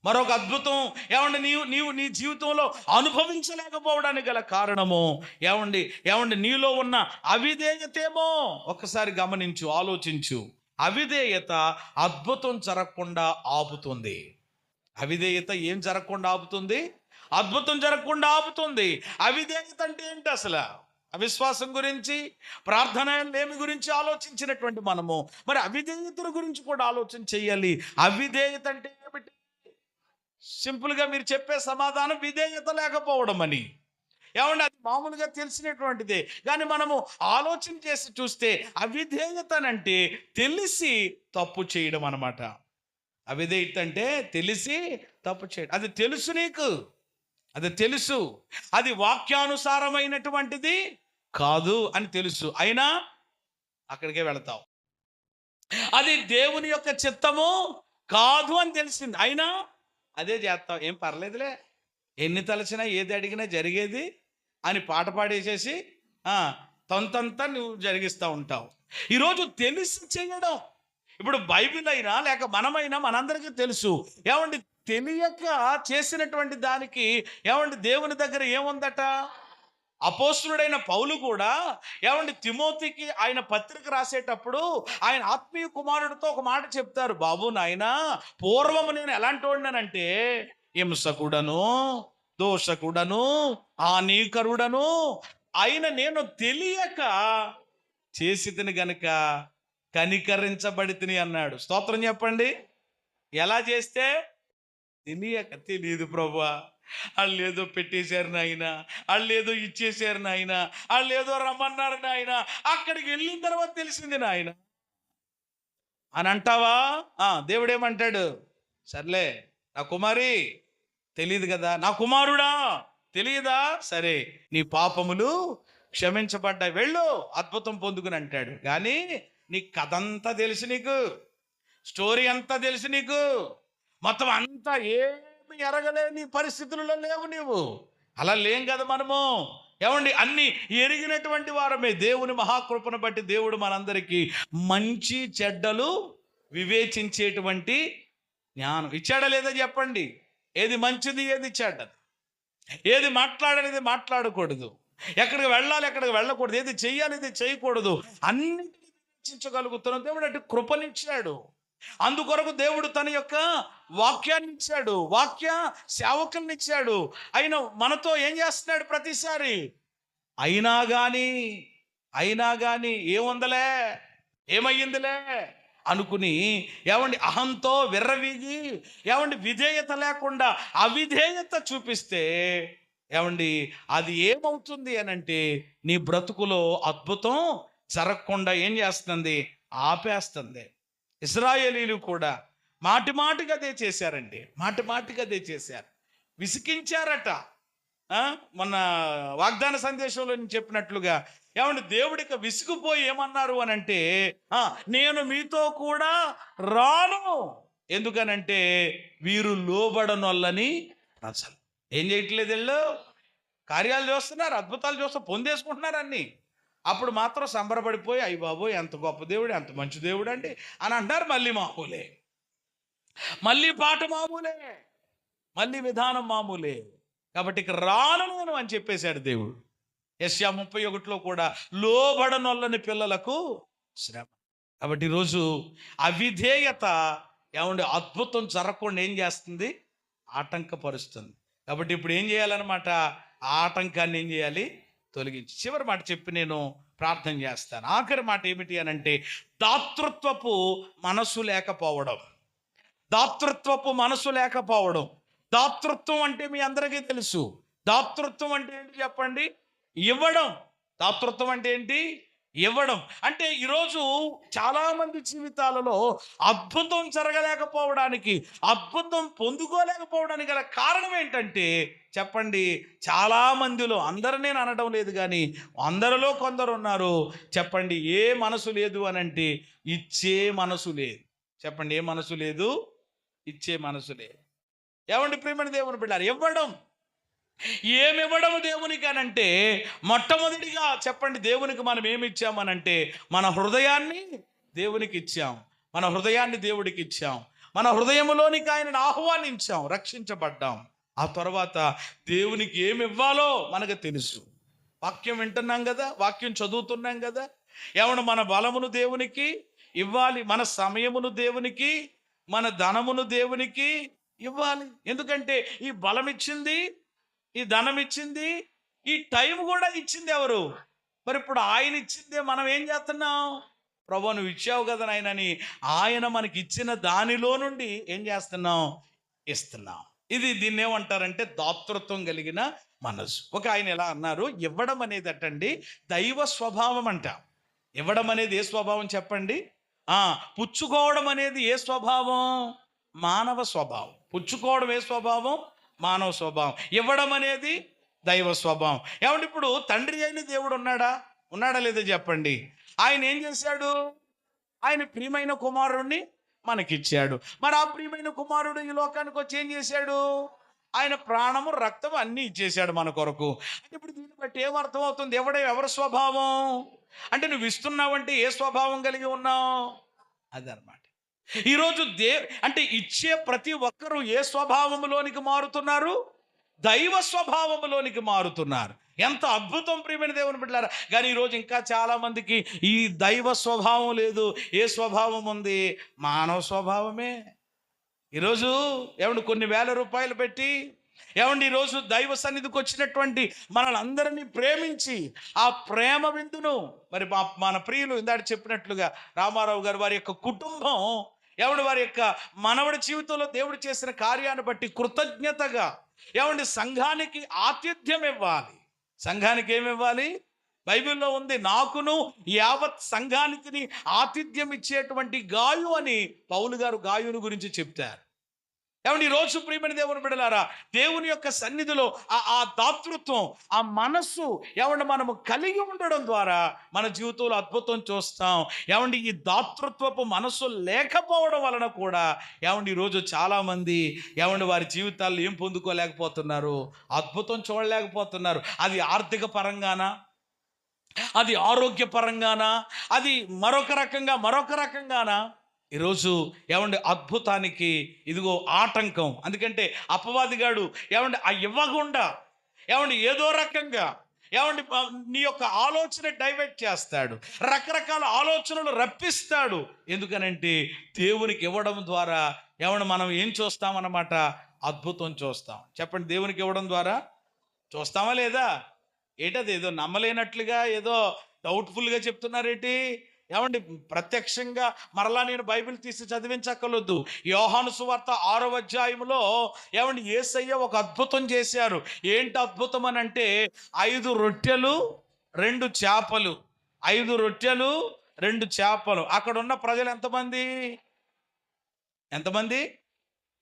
మరొక అద్భుతం ఏమండి నీ జీవితంలో అనుభవించలేకపోవడానికి గల కారణము ఏమండి నీలో ఉన్న అవిధేయతేమో. ఒక్కసారి గమనించు, ఆలోచించు. అవిధేయత అద్భుతం జరగకుండా ఆపుతుంది. అవిధేయత ఏం జరగకుండా ఆపుతుంది? అద్భుతం జరగకుండా ఆపుతుంది. అవిధేయత అంటే ఏంటి అసలు? అవిశ్వాసం గురించి, ప్రార్థన లేమి గురించి ఆలోచించినటువంటి మనము మరి అవిధేయతల గురించి కూడా ఆలోచన చేయాలి. అవిధేయత అంటే ఏమిటి? సింపుల్గా మీరు చెప్పే సమాధానం విధేయత లేకపోవడం అని. ఏమంటే అది మామూలుగా తెలిసినటువంటిదే. కానీ మనము ఆలోచన చేసి చూస్తే అవిధేయతనంటే తెలిసి తప్పు చేయడం అన్నమాట. అవిధేయత అంటే తెలిసి తప్పు చేయడం. అది తెలుసు, నీకు అది తెలుసు, అది వాక్యానుసారమైనటువంటిది కాదు అని తెలుసు, అయినా అక్కడికే వెళతావు. అది దేవుని యొక్క చిత్తము కాదు అని తెలిసింది, అయినా అదే చేస్తావు. ఏం పర్లేదులే, ఎన్ని తలచినా ఏది అడిగినా జరిగేది అని పాట పాడేసేసి తొంతంతా నువ్వు జరిగిస్తూ ఉంటావు. ఈరోజు తెలిసి చేయడం, ఇప్పుడు బైబిల్ అయినా లేక మనమైనా మనందరికీ తెలుసు. ఏమండి, తెలియక చేసినటువంటి దానికి ఏమండి దేవుని దగ్గర ఏముందట? అపోస్తులుడైన పౌలు కూడా ఏమండి తిమోతికి ఆయన పత్రిక రాసేటప్పుడు ఆయన ఆత్మీయ కుమారుడితో ఒక మాట చెప్తారు. బాబు నాయనా, పూర్వము నేను ఎలాంటి వాడినానంటే హింసకుడను, దోషకుడను, హానికరుడను అయిన నేను తెలియక చేసి తిని గనుక కనికరించబడి తిని అన్నాడు. స్తోత్రం చెప్పండి. ఎలా చేస్తే? తెలియదు ప్రభువా, వాళ్ళు ఏదో పెట్టేశారు నాయన, వాళ్ళు ఏదో ఇచ్చేసారు నాయన, వాళ్ళు ఏదో రమ్మన్నారు నాయన, అక్కడికి వెళ్ళిన తర్వాత తెలిసింది నాయన అని అంటావా? దేవుడు ఏమంటాడు? సర్లే, నా కుమారి తెలియదు కదా, నా కుమారుడా తెలియదా, సరే నీ పాపములు క్షమించబడ్డాయి, వెళ్ళు అద్భుతం పొందుకుని అంటాడు. కానీ నీ కథ అంతా తెలుసు, నీకు స్టోరీ అంతా తెలుసు, నీకు మొత్తం అంతా ఏమి ఎరగలేని పరిస్థితులలో లేవు నీవు. అలా లేం కదా మనము. ఏమండి, అన్ని ఎరిగినటువంటి వారమే. దేవుని మహాకృపను బట్టి దేవుడు మనందరికీ మంచి చెడ్డలు వివేచించేటువంటి జ్ఞానం ఇచ్చాడా లేదా చెప్పండి. ఏది మంచిది, ఏది చెడ్డది, ఏది మాట్లాడనేది మాట్లాడకూడదు, ఎక్కడికి వెళ్ళాలి, ఎక్కడికి వెళ్ళకూడదు, ఏది చెయ్యాలి, ఏది చేయకూడదు, అన్నింటినీ వివేచించగలుగుతున్నాం. దేవుడు అటు కృపనిచ్చాడు. అందుకొరకు దేవుడు తన యొక్క వాక్యాన్ని ఇచ్చాడు, వాక్య సేవకుల్ని ఇచ్చాడు. ఆయన మనతో ఏం చేస్తున్నాడు ప్రతిసారి? అయినా కానీ ఏముందలే, ఏమయ్యిందిలే, అనుకుని ఏమండి అహంతో విర్రవీగి ఏమండి విధేయత లేకుండా అవిధేయత చూపిస్తే ఏమండి అది ఏమవుతుంది అని అంటే నీ బ్రతుకులో అద్భుతం జరగకుండా ఏం చేస్తుంది? ఆపేస్తుంది. ఇశ్రాయేలీలు కూడా మాటి మాటిగా అదే చేశారండి. మాటి మాటిగా అదే చేశారు, విసికించారట. మొన్న వాగ్దాన సందేశంలో నేను చెప్పినట్లుగా ఏమంటే దేవుడికి విసిగిపోయి ఏమన్నారు అని అంటే, నేను మీతో కూడా రాను. ఎందుకనంటే వీరు లోబడనొల్లని ప్రజలు. ఏం చేయట్లేదు వీళ్ళు? కార్యాలు చూస్తున్నారు, అద్భుతాలు చూస్తూ పొందేసుకుంటున్నారు అన్నీ. అప్పుడు మాత్రం సంబరపడిపోయి అయ్య బాబోయ్ ఎంత గొప్ప దేవుడు, ఎంత మంచి దేవుడు అండి అని అంటారు. మళ్ళీ మామూలే, మళ్ళీ పాట మామూలే, మళ్ళీ విధానం మామూలే. కాబట్టి ఇక రాను నేను అని చెప్పేశాడు దేవుడు. యెషయా 31లో కూడా లోబడనొల్లని పిల్లలకు శ్రమ. కాబట్టి ఈరోజు అవిధేయత ఏమంటే అద్భుతం జరగకుండా ఏం చేస్తుంది? ఆటంకపరుస్తుంది. కాబట్టి ఇప్పుడు ఏం చేయాలన్నమాట? ఆ ఆటంకాన్ని ఏం చేయాలి? తొలగించి. చివరి మాట చెప్పి నేను ప్రార్థన చేస్తాను. ఆఖరి మాట ఏమిటి అని అంటే, దాతృత్వపు మనసు లేకపోవడం. దాతృత్వపు మనసు లేకపోవడం. దాతృత్వం అంటే మీ అందరికీ తెలుసు. దాతృత్వం అంటే ఏంటి చెప్పండి? ఇవ్వడం. దాతృత్వం అంటే ఏంటి? ఇవ్వడం. అంటే ఈరోజు చాలామంది జీవితాలలో అద్భుతం జరగలేకపోవడానికి, అద్భుతం పొందుకోలేకపోవడానికి గల కారణం ఏంటంటే చెప్పండి, చాలామందిలో, అందరూ నేను అనడం లేదు కానీ అందరిలో కొందరు ఉన్నారు చెప్పండి, ఏ మనసు లేదు అని అంటే ఇచ్చే మనసు లేదు. చెప్పండి, ఏ మనసు లేదు? ఇచ్చే మనసు లేదు. ఏమండి ప్రియమైన దేవుని బిడ్డలారా, ఇవ్వడం. ఏమివ్వడం దేవునికి అనంటే, మొట్టమొదటిగా చెప్పండి దేవునికి మనం ఏమి ఇచ్చామనంటే మన హృదయాన్ని దేవునికి ఇచ్చాం. మన హృదయాన్ని దేవుడికి ఇచ్చాం. మన హృదయంలోనికి ఆయనను ఆహ్వానించాం, రక్షించబడ్డాం. ఆ తర్వాత దేవునికి ఏమి ఇవ్వాలో మనకు తెలుసు. వాక్యం వింటున్నాం కదా, వాక్యం చదువుతున్నాం కదా. ఏమన్నా మన బలమును దేవునికి ఇవ్వాలి, మన సమయమును దేవునికి, మన ధనమును దేవునికి ఇవ్వాలి. ఎందుకంటే ఈ బలం ఇచ్చింది, ఈ ధనం ఇచ్చింది, ఈ టైం కూడా ఇచ్చింది ఎవరు? మరి ఇప్పుడు ఆయన ఇచ్చిందే మనం ఏం చేస్తున్నాం? ప్రభు నువ్వు ఇచ్చావు కదా నాయనని ఆయన మనకి ఇచ్చిన దానిలో నుండి ఏం చేస్తున్నాం? ఇస్తున్నాం. దీన్ని ఏమంటారంటే దాతృత్వం కలిగిన మనసు. ఒక ఆయన ఎలా అన్నారు, ఇవ్వడం అనేది అటండి దైవ స్వభావం అంట. ఇవ్వడం అనేది ఏ స్వభావం చెప్పండి? పుచ్చుకోవడం అనేది ఏ స్వభావం? మానవ స్వభావం. పుచ్చుకోవడం ఏ స్వభావం? మానవ స్వభావం. ఇవ్వడం అనేది దైవ స్వభావం. ఏమంటే ఇప్పుడు తండ్రి అయిన దేవుడు ఉన్నాడా లేదా చెప్పండి. ఆయన ఏం చేశాడు? ఆయన ప్రియమైన కుమారుణ్ణి మనకిచ్చాడు. మరి ఆ ప్రియమైన కుమారుడు ఈ లోకానికి వచ్చి ఏం చేశాడు? ఆయన ప్రాణము, రక్తం అన్నీ ఇచ్చేశాడు మన కొరకు. అంటే ఇప్పుడు దీన్ని బట్టి ఏమర్థం అవుతుంది? ఎవరి స్వభావం అంటే నువ్వు ఇస్తున్నావంటే ఏ స్వభావం కలిగి ఉన్నావు? అదనమాట. ఈరోజు అంటే ఇచ్చే ప్రతి ఒక్కరూ ఏ స్వభావంలోనికి మారుతున్నారు? దైవ స్వభావంలోనికి మారుతున్నారు. ఎంత అద్భుతం ప్రియమైన దేవుని బిడ్డలారా. కానీ ఈరోజు ఇంకా చాలామందికి ఈ దైవ స్వభావం లేదు. ఏ స్వభావం ఉంది? మానవ స్వభావమే. ఈరోజు ఏమండి కొన్ని వేల రూపాయలు పెట్టి ఏమండి ఈరోజు దైవ సన్నిధికి వచ్చినటువంటి మనల్ని ప్రేమించి ఆ ప్రేమ విందును మరి మన ప్రియులు ఇందాక చెప్పినట్లుగా రామారావు గారు వారి యొక్క కుటుంబం ఏమండి వారి యొక్క మనవడి జీవితంలో దేవుడు చేసిన కార్యాన్ని బట్టి కృతజ్ఞతగా ఏమండి సంఘానికి ఆతిథ్యం ఇవ్వాలి. సంఘానికి ఏమి ఇవ్వాలి? బైబిల్లో ఉంది, నాకును యావత్ సంఘానికి ఆతిథ్యం ఇచ్చేటువంటి గాయు అని పౌలు గారు గాయుని గురించి చెప్తారు. ఏమండి ఈరోజు ప్రియమైన దేవుని బిడ్డలారా, దేవుని యొక్క సన్నిధిలో ఆ దాతృత్వం, ఆ మనస్సు ఏమండి మనము కలిగి ఉండడం ద్వారా మన జీవితంలో అద్భుతం చూస్తాం. ఏమండి ఈ దాతృత్వపు మనస్సు లేకపోవడం వలన కూడా ఏమండి ఈరోజు చాలామంది ఏమండి వారి జీవితాల్లో ఏం పొందుకోలేకపోతున్నారు? అద్భుతం చూడలేకపోతున్నారు. అది ఆర్థిక పరంగానా, అది ఆరోగ్యపరంగానా, అది మరొక రకంగానా? ఈరోజు ఏమండి అద్భుతానికి ఇదిగో ఆటంకం. ఎందుకంటే అపవాదిగాడు ఏమండి ఆ ఇవ్వకుండా ఏమండి ఏదో రకంగా ఏమండి నీ యొక్క ఆలోచన డైవర్ట్ చేస్తాడు, రకరకాల ఆలోచనలు రప్పిస్తాడు. ఎందుకనంటే దేవునికి ఇవ్వడం ద్వారా ఏమండి మనం ఏం చూస్తామన్నమాట? అద్భుతం చూస్తాం. చెప్పండి, దేవునికి ఇవ్వడం ద్వారా చూస్తామా లేదా? ఏదో నమ్మలేనట్లుగా ఏదో డౌట్ఫుల్గా చెప్తున్నారేంటి? ఏమండి ప్రత్యక్షంగా మరలా నేను బైబిల్ తీసి చదివించక్కర్లేదు. యోహాను సువార్త 6వ అధ్యాయంలో ఏమండి యేసయ్య ఒక అద్భుతం చేశారు. ఏంటి అద్భుతం అని అంటే 5 రొట్టెలు 2 చేపలు, 5 రొట్టెలు 2 చేపలు. అక్కడ ఉన్న ప్రజలు ఎంతమంది? ఎంతమంది?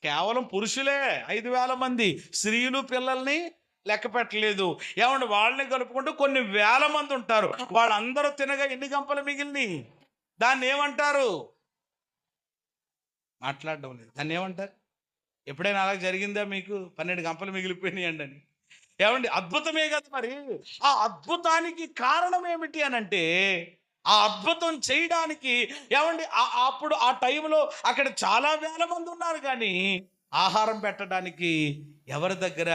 కేవలం పురుషులే 5,000 మంది. స్త్రీలు పిల్లల్ని లెక్క పెట్టలేదు. ఏమంటే వాళ్ళని కలుపుకుంటూ కొన్ని వేల మంది ఉంటారు. వాళ్ళందరూ తినగా ఎన్ని గంపలు మిగిలినాయి? దాన్ని ఏమంటారు? మాట్లాడడం లేదు. దాన్ని ఏమంటారు? ఎప్పుడైనా అలా జరిగిందా మీకు? 12 గంపలు మిగిలిపోయినాయండి అని. ఏమండి అద్భుతమే కదా మరి. ఆ అద్భుతానికి కారణం ఏమిటి అని అంటే, ఆ అద్భుతం చేయడానికి ఏమండి అప్పుడు ఆ టైంలో అక్కడ చాలా వేల మంది ఉన్నారు, కానీ ఆహారం పెట్టడానికి ఎవరి దగ్గర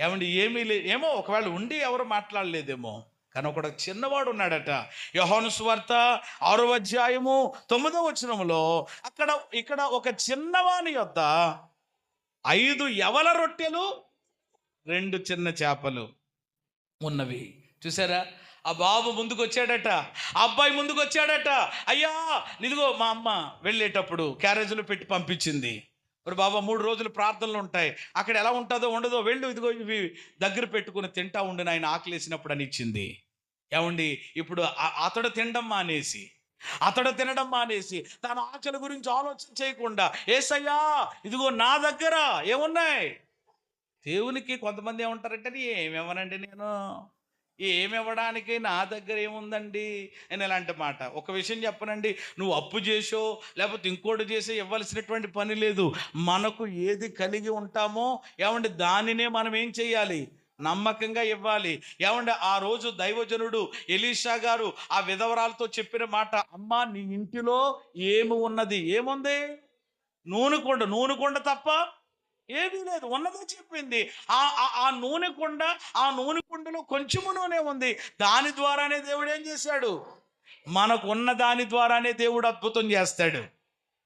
ఏమండి ఏమీ ఏమో ఒకవేళ ఉండి ఎవరు మాట్లాడలేదేమో, కానీ ఒకడు చిన్నవాడు ఉన్నాడట. యోహాను సువార్త 6వ అధ్యాయము 9వ వచనంలో ఇక్కడ ఒక చిన్నవాని యొద్ద 5 యవల రొట్టెలు 2 చిన్న చేపలు ఉన్నవి. చూసారా? ఆ బాబు ముందుకు వచ్చాడట, ఆ అబ్బాయి ముందుకు వచ్చాడట. అయ్యా ఇదిగో మా అమ్మ వెళ్ళేటప్పుడు క్యారేజీలో పెట్టి పంపించింది. మరి బాబా 3 రోజులు ప్రార్థనలు ఉంటాయి, అక్కడ ఎలా ఉంటుందో ఉండదో, వెళ్ళు ఇదిగో ఇవి దగ్గర పెట్టుకుని తింటా ఉండి ఆయన ఆకలేసినప్పుడు అని ఇచ్చింది. ఏమండి ఇప్పుడు అతడు తినడం మానేసి తన ఆకలి గురించి ఆలోచన చేయకుండా, యేసయ్యా ఇదిగో నా దగ్గర ఏమున్నాయి? దేవునికి కొంతమంది ఏమంటారంటే, ఏమివ్వనండి నేను, ఏమివ్వడానికి నా దగ్గర ఏముందండి అని ఇలాంటి మాట. ఒక విషయం చెప్పనండి, నువ్వు అప్పు చేసో లేకపోతే ఇంకోటి చేసో ఇవ్వాల్సినటువంటి పని లేదు. మనకు ఏది కలిగి ఉంటామో ఏమండి దానినే మనం ఏం చేయాలి? నమ్మకంగా ఇవ్వాలి. ఏమంటే ఆ రోజు దైవజనుడు ఎలీషా గారు ఆ విధవరాలతో చెప్పిన మాట, అమ్మా నీ ఇంటిలో ఏముంది? నూనె కొండ తప్ప ఏమీ లేదు, ఉన్నదే చెప్పింది. ఆ నూనె కుండలో కొంచెము నూనె ఉంది. దాని ద్వారానే దేవుడు ఏం చేశాడు? మనకు ఉన్న దాని ద్వారానే దేవుడు అద్భుతం చేస్తాడు.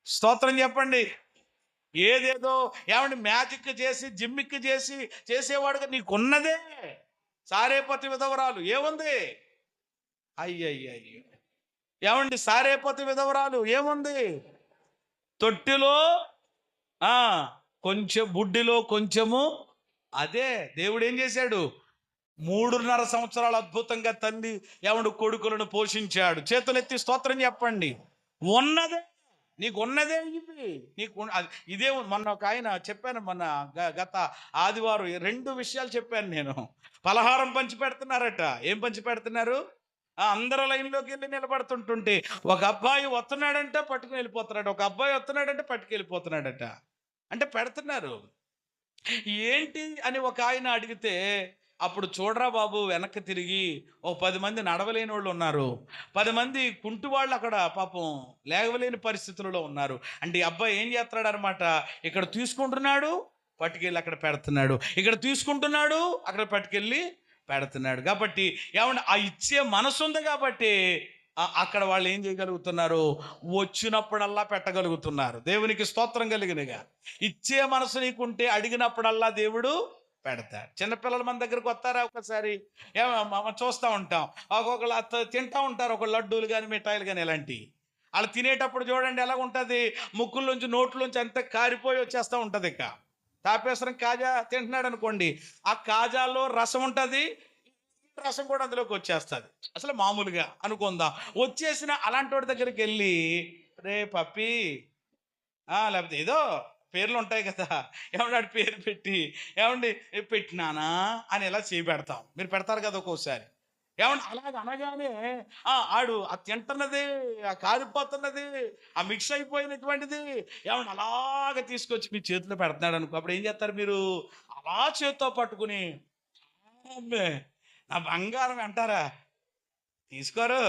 స్తోత్రం చెప్పండి. ఏదేదో ఏమంటే మ్యాజిక్ చేసి జిమ్మిక్ చేసి చేసేవాడుగా నీకున్నదే. సారేపతి విధవరాలు ఏముంది? అయ్యయ్యో, ఏమండి సారేపతి విధవరాలు ఏముంది? తొట్టిలో కొంచెం, బుడ్డిలో కొంచెము. అదే దేవుడు ఏం చేశాడు? 3.5 సంవత్సరాలు అద్భుతంగా తల్లి ఏమండు కొడుకులను పోషించాడు. చేతులెత్తి స్తోత్రం చెప్పండి. ఉన్నదే, నీకు ఉన్నదే ఇవి. ఇదే. మొన్న ఒక ఆయన చెప్పాను, మొన్న గత ఆదివారం 2 విషయాలు చెప్పాను నేను. పలహారం పంచి పెడుతున్నారట. ఏం పంచి పెడుతున్నారు? అందరూ లైన్లోకి వెళ్ళి నిలబడుతుంటుంటే ఒక అబ్బాయి వస్తున్నాడంటే పట్టుకుని వెళ్ళిపోతున్నాడు, ఒక అబ్బాయి వస్తున్నాడంటే పట్టుకెళ్ళిపోతున్నాడట. అంటే పెడుతున్నారు. ఏంటి అని ఒక ఆయన అడిగితే, అప్పుడు చూడరా బాబు వెనక్కి తిరిగి ఓ 10 మంది నడవలేని వాళ్ళు ఉన్నారు, 10 మంది కుంటి వాళ్ళు అక్కడ పాపం లేవలేని పరిస్థితులలో ఉన్నారు. అంటే ఈ అబ్బాయి ఏం చేస్తున్నాడు అనమాట, ఇక్కడ తీసుకుంటున్నాడు పట్టుకెళ్ళి అక్కడ పెడుతున్నాడు, ఇక్కడ తీసుకుంటున్నాడు అక్కడ పట్టుకెళ్ళి పెడుతున్నాడు. కాబట్టి ఏమన్నా ఆ ఇచ్చే మనసు ఉంది కాబట్టి అక్కడ వాళ్ళు ఏం చేయగలుగుతున్నారు? వచ్చినప్పుడల్లా పెట్టగలుగుతున్నారు. దేవునికి స్తోత్రం కలిగినగా. ఇచ్చే మనసు నీకుంటే అడిగినప్పుడల్లా దేవుడు పెడతాడు. చిన్నపిల్లలు మన దగ్గరకు వస్తారా ఒకసారి, చూస్తూ ఉంటాం, ఒక్కొక్కరు తింటూ ఉంటారు, ఒక లడ్డూలు కానీ మిఠాయిలు కానీ ఇలాంటివి. వాళ్ళు తినేటప్పుడు చూడండి ఎలా ఉంటుంది, ముక్కుల్లోంచి నోట్లోంచి అంతా కారిపోయి వచ్చేస్తూ ఉంటుంది. ఇక తాపేశ్వరం కాజా తింటున్నాడు అనుకోండి, ఆ కాజాలో రసం ఉంటుంది, రసం కూడా అందులోకి వచ్చేస్తుంది. అసలు మామూలుగా అనుకుందాం, వచ్చేసిన అలాంటి వాడి దగ్గరికి వెళ్ళి, రే పప్పి లేకపోతే ఏదో పేర్లు ఉంటాయి కదా, ఏమన్నాడు పేరు పెట్టి, ఏమండి పెట్టినానా అని ఎలా చేపెడతాం. మీరు పెడతారు కదా ఒక్కోసారి. ఏమండి అలాగ అనగానే ఆడు ఆ తింటున్నది, ఆ కారిపోతున్నది, ఆ మిక్స్ అయిపోయినటువంటిది ఏమన్నా అలాగ తీసుకొచ్చి మీ చేతిలో పెడుతున్నాడు అనుకో, అప్పుడు ఏం చేస్తారు మీరు? అలా చేతితో పట్టుకుని నా బంగారం అంటారా? తీసుకోరు.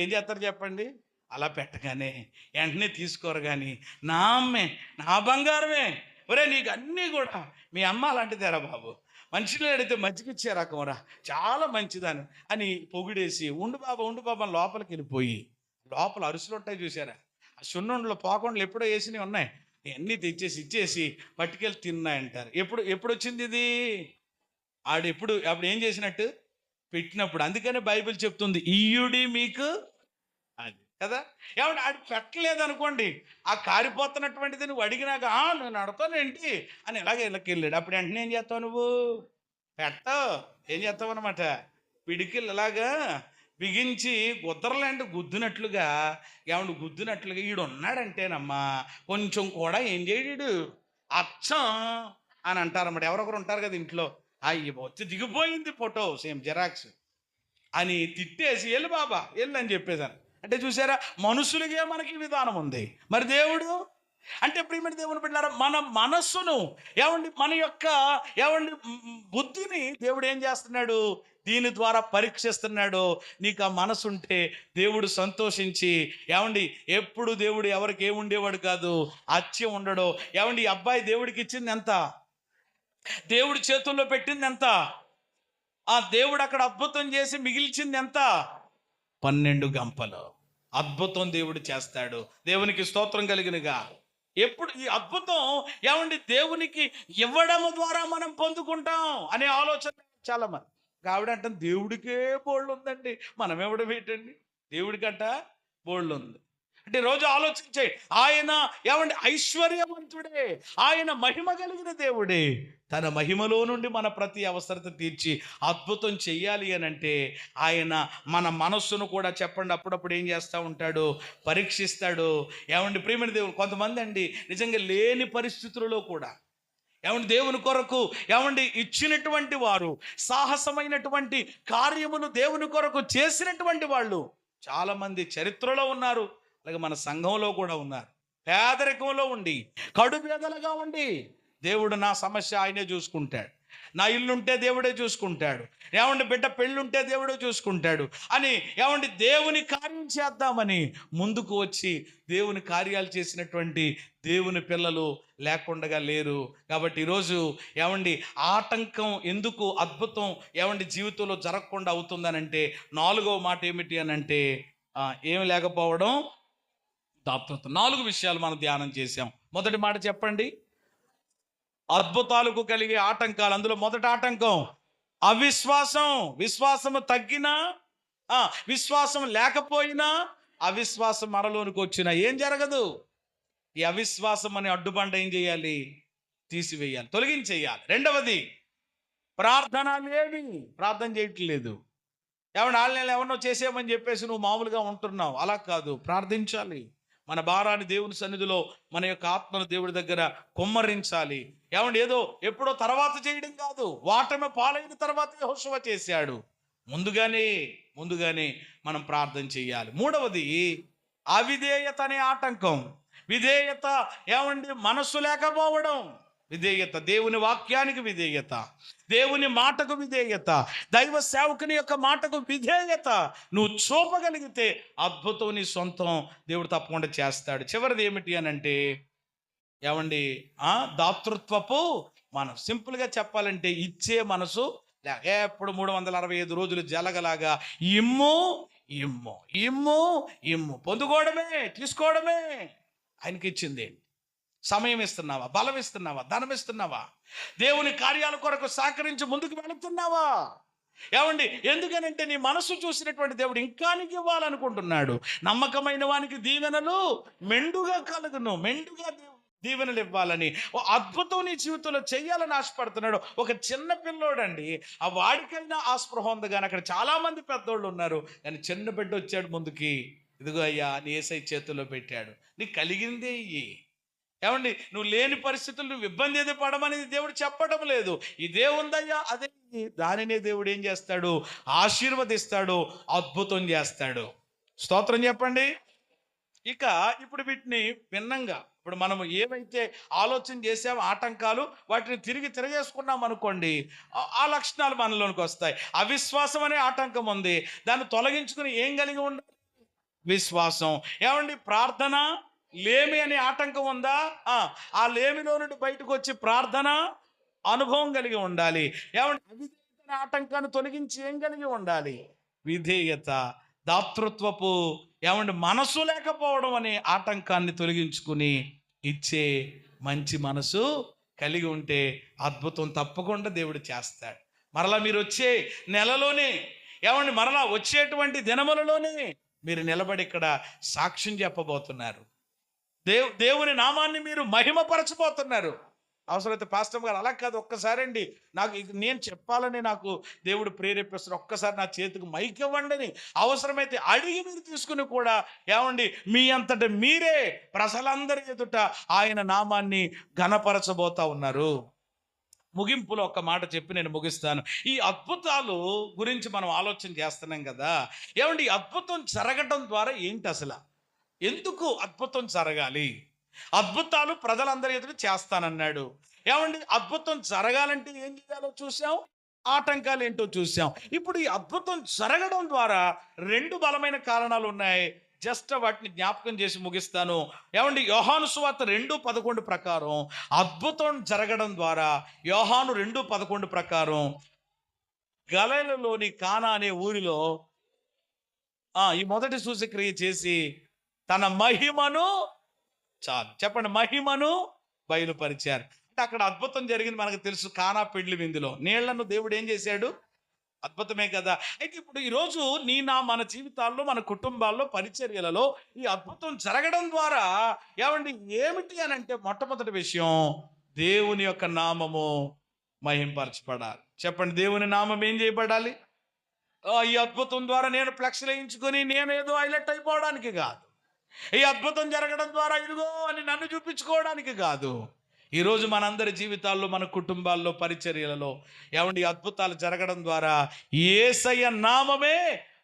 ఏం చేస్తారు చెప్పండి? అలా పెట్టగానే వెంటనే తీసుకోరు, కానీ నా అమ్మే, నా బంగారమే, ఒరే నీకు అన్నీ కూడా మీ అమ్మ అలాంటిదేరా బాబు, మనుషులు అడిగితే మజ్జిగిచ్చే రకంరా, చాలా మంచిదని అని పొగిడేసి ఉండు బాబా లోపలికి వెళ్ళిపోయి, లోపల అరుసులు ఉంటాయి చూసారా, ఆ సున్నుండలో పోకుండా ఎప్పుడో వేసినవి ఉన్నాయి, అన్నీ తెచ్చేసి ఇచ్చేసి పట్టుకెళ్ళి తిన్నాయంటారు. ఎప్పుడు వచ్చింది ఇది? అప్పుడు ఏం చేసినట్టు? పెట్టినప్పుడు. అందుకనే బైబిల్ చెప్తుంది, ఇయ్యుడి మీకు అది కదా. ఏమంటే ఆడు పెట్టలేదు అనుకోండి, ఆ కారిపోతున్నటువంటిది నువ్వు అడిగినాక నేను అడతానేంటి అని ఇలాగే ఇళ్ళకి వెళ్ళాడు. అప్పుడు వెంటనే ఏం చేస్తావు నువ్వు? పెట్టవు. ఏం చేస్తావు అనమాట, పిడికిలు ఇలాగా బిగించి గుద్దరలాంటి గుద్దినట్లుగా, ఏమంటే గుద్దినట్లుగా ఈడు ఉన్నాడంటేనమ్మా కొంచెం కూడా ఏం చేయడు అచ్చం అని అంటారన్నమాట. ఎవరొకరు ఉంటారు కదా ఇంట్లో, అయ్యి వచ్చి దిగిపోయింది ఫోటో సేమ్ జిరాక్స్ అని తిట్టేసి వెళ్ళు బాబా వెళ్ళు అని చెప్పేదాన్ని. అంటే చూసారా, మనుషులకే మనకి విధానం ఉంది, మరి దేవుడు అంటే ప్రియమైన దేవుని బిడ్డలారా, మన మనస్సును ఏమండి, మన యొక్క ఏమండి బుద్ధిని దేవుడు ఏం చేస్తున్నాడు, దీని ద్వారా పరీక్షిస్తున్నాడు. నీకు ఆ మనసు ఉంటే దేవుడు సంతోషించి, ఏమండి ఎప్పుడు దేవుడు ఎవరికి ఏముండేవాడు కాదు, అత్యం ఉండడు. ఏమండి ఈ అబ్బాయి దేవుడికి ఇచ్చింది ఎంత, దేవుడి చేతుల్లో పెట్టింది ఎంత, ఆ దేవుడు అక్కడ అద్భుతం చేసి మిగిల్చింది ఎంత, 12 గంపలు. అద్భుతం దేవుడు చేస్తాడు. దేవునికి స్తోత్రం కలిగినగా. ఎప్పుడు ఈ అద్భుతం ఏమండి దేవునికి ఇవ్వడం ద్వారా మనం పొందుకుంటాం అనే ఆలోచన చాలా మంది. ఆవిడ అంటే దేవుడికే బోళ్ళు ఉందండి, మనం ఇవ్వడం ఏంటండి, దేవుడికంట బోళ్ళు ఉంది. అంటే రోజు ఆలోచించే, ఆయన ఏమండి ఐశ్వర్యవంతుడే, ఆయన మహిమ కలిగిన దేవుడే. తన మహిమలో నుండి మన ప్రతి అవసరత తీర్చి అద్భుతం చెయ్యాలి అని అంటే ఆయన మన మనస్సును కూడా చెప్పండి అప్పుడప్పుడు ఏం చేస్తూ ఉంటాడు, పరీక్షిస్తాడు. ఏమండి ప్రియమైన దేవుడు, కొంతమంది అండి నిజంగా లేని పరిస్థితులలో కూడా ఏమండి దేవుని కొరకు ఏమండి ఇచ్చినటువంటి వారు, సాహసమైనటువంటి కార్యములు దేవుని కొరకు చేసినటువంటి వాళ్ళు చాలామంది చరిత్రలో ఉన్నారు. అలాగే మన సంఘంలో కూడా ఉన్నారు. పేదరికంలో ఉండి, కడుపేదలుగా ఉండి, దేవుడు నా సమస్య ఆయనే చూసుకుంటాడు, నా ఇల్లుంటే దేవుడే చూసుకుంటాడు, ఏమండి బిడ్డ పెళ్ళుంటే దేవుడే చూసుకుంటాడు అని ఏమండి దేవుని కార్యం చేద్దామని ముందుకు వచ్చి దేవుని కార్యాలు చేసినటువంటి దేవుని పిల్లలు లేకుండా లేరు. కాబట్టి ఈరోజు ఏమండి ఆటంకం ఎందుకు అద్భుతం ఏమండి జీవితంలో జరగకుండా అవుతుందనంటే 4వ మాట ఏమిటి అని అంటే ఏమి లేకపోవడం, దాతృత్వం. 4 విషయాలు మనం ధ్యానం చేశాం. మొదటి మాట చెప్పండి, అద్భుతాలకు కలిగే ఆటంకాలు. అందులో మొదటి ఆటంకం అవిశ్వాసం. విశ్వాసము తగ్గినా, విశ్వాసం లేకపోయినా, అవిశ్వాసం మనలోనికి వచ్చినా ఏం జరగదు. ఈ అవిశ్వాసం అనే అడ్డుబండ ఏం చేయాలి, తీసివేయాలి, తొలగించేయాలి. రెండవది ప్రార్థన లేవి, ప్రార్థన చేయట్లేదు. వాళ్ళని ఎవరినో చేసేయమని చెప్పేసి నువ్వు మామూలుగా ఉంటున్నావు, అలా కాదు, ప్రార్థించాలి. మన భారాన్ని దేవుని సన్నిధిలో, మన యొక్క ఆత్మను దేవుడి దగ్గర కుమ్మరించాలి. ఏదో ఎప్పుడో తర్వాత చేయడం కాదు, వాటమి పాలైన తర్వాత యెహోషువ చేశాడు. ముందుగానే మనం ప్రార్థన చేయాలి. మూడవది అవిధేయత అనే ఆటంకం. విధేయత మనస్సు లేకపోవడం. విధేయత, దేవుని వాక్యానికి విధేయత, దేవుని మాటకు విధేయత, దైవ సేవకుని యొక్క మాటకు విధేయత నువ్వు చూపగలిగితే అద్భుతం నీ సొంతం దేవుడు తప్పకుండా చేస్తాడు. చివరిది ఏమిటి అని అంటే దాతృత్వపు మనం. సింపుల్గా చెప్పాలంటే ఇచ్చే మనసు. ఎప్పుడు 365 రోజులు జలగలాగా ఇమ్ము ఇమ్ము ఇమ్ము ఇమ్ము, పొందుకోవడమే, తీసుకోవడమే. ఆయనకి ఇచ్చింది సమయం ఇస్తున్నావా, బలం ఇస్తున్నావా, ధనం ఇస్తున్నావా, దేవుని కార్యాల కొరకు సహకరించి ముందుకు వెళుతున్నావా? ఎందుకనంటే నీ మనసు చూసినటువంటి దేవుడు ఇంకా నీకు ఇవ్వాలనుకుంటున్నాడు. నమ్మకమైన వానికి దీవెనలు మెండుగా కలుగును, మెండుగా దీవెనలు ఇవ్వాలని, అద్భుతం నీ జీవితంలో చెయ్యాలని ఆశపడుతున్నాడు. ఒక చిన్న పిల్లోడండి, ఆ వాడికైనా ఆ స్పృహ ఉంది. కానీ అక్కడ చాలామంది పెద్దోళ్ళు ఉన్నారు, కానీ చిన్న బిడ్డ వచ్చాడు ముందుకి, ఇదిగో అయ్యా నీ యేసయ్య చేతుల్లో పెట్టాడు, నీకు కలిగిందే ఇయ్యి. నువ్వు లేని పరిస్థితులు నువ్వు ఇబ్బంది ఏదో పడమనేది దేవుడు చెప్పడం లేదు. ఇదే ఉందయ్యా అదే, దానినే దేవుడు ఏం చేస్తాడు, ఆశీర్వదిస్తాడు, అద్భుతం చేస్తాడు. స్తోత్రం చెప్పండి. ఇక ఇప్పుడు వీటిని భిన్నంగా, ఇప్పుడు మనము ఏవైతే ఆలోచన చేసామో ఆటంకాలు, వాటిని తిరిగేసుకున్నాం అనుకోండి, ఆ లక్షణాలు మనలోనికి వస్తాయి. అవిశ్వాసం అనే ఆటంకం ఉంది, దాన్ని తొలగించుకుని ఏం కలిగి ఉండాలి, విశ్వాసం. ప్రార్థన లేమి అనే ఆటంకం ఉందా, ఆ లేమిలో నుండి బయటకు వచ్చి ప్రార్థన అనుభవం కలిగి ఉండాలి. అవిధేయత అనే ఆటంకాన్ని తొలగించి ఏం కలిగి ఉండాలి, విధేయత. దాతృత్వపు మనసు లేకపోవడం అనే ఆటంకాన్ని తొలగించుకుని ఇచ్చే మంచి మనసు కలిగి ఉంటే అద్భుతం తప్పకుండా దేవుడు చేస్తాడు. మరలా మీరు వచ్చే నెలలోనే మరలా వచ్చేటువంటి దినములలోనే మీరు నిలబడి ఇక్కడ సాక్ష్యం చెప్పబోతున్నారు. దేవుని నామాన్ని మీరు మహిమపరచబోతున్నారు. అవసరమైతే పాస్టర్ గారు అలా కాదు, ఒక్కసారి అండి నాకు నేను చెప్పాలని నాకు దేవుడు ప్రేరేపిస్తారు, ఒక్కసారి నా చేతికి మైక్ ఇవ్వండి అని అవసరమైతే అడిగి మీరు తీసుకుని కూడా ఏమండి మీ అంతట మీరే ప్రజలందరి ఎదుట ఆయన నామాన్ని ఘనపరచబోతా ఉన్నారు. ముగింపులో ఒక మాట చెప్పి నేను ముగిస్తాను. ఈ అద్భుతాలు గురించి మనం ఆలోచన చేస్తున్నాం కదా. ఏమండి ఈ అద్భుతం జరగడం ద్వారా ఏంటి అసలు, ఎందుకు అద్భుతం జరగాలి? అద్భుతాలు ప్రజలందరి ఎదుట చేస్తానన్నాడు. ఏమండి అద్భుతం జరగాలంటే ఏం చేయాలో చూసాం, ఆటంకాలు ఏంటో చూసాం. ఇప్పుడు ఈ అద్భుతం జరగడం ద్వారా రెండు బలమైన కారణాలు ఉన్నాయి. జస్ట్ వాటిని జ్ఞాపకం చేసి ముగిస్తాను. ఏమండి యోహాను సువార్త 2:11 ప్రకారం అద్భుతం జరగడం ద్వారా, యోహాను 2:11 ప్రకారం గలిలయలోని కానా అనే ఊరిలో ఈ మొదటి సూచక్రియ చేసి తన మహిమను, చాలు చెప్పండి, మహిమను బయలుపరిచారు. అంటే అక్కడ అద్భుతం జరిగింది మనకు తెలుసు. కానా పెళ్లి విందులో నీళ్లను దేవుడు ఏం చేశాడు? అద్భుతమే కదా. అయితే ఇప్పుడు ఈరోజు మన జీవితాల్లో, మన కుటుంబాల్లో, పరిచర్యలలో ఈ అద్భుతం జరగడం ద్వారా ఏమండి ఏమిటి అని అంటే, మొట్టమొదటి విషయం దేవుని యొక్క నామము మహింపరచబడాలి. చెప్పండి, దేవుని నామం ఏం చేయబడాలి? ఈ అద్భుతం ద్వారా నేను ఫ్లెక్స్లు వేయించుకొని నేను ఏదో హైలైట్ అయిపోవడానికి కాదు. ఈ అద్భుతం జరగడం ద్వారా ఇదిగో అని నన్ను చూపించుకోవడానికి కాదు. ఈరోజు మనందరి జీవితాల్లో, మన కుటుంబాల్లో, పరిచర్యలలో ఏమండి అద్భుతాలు జరగడం ద్వారా యేసయ్య నామమే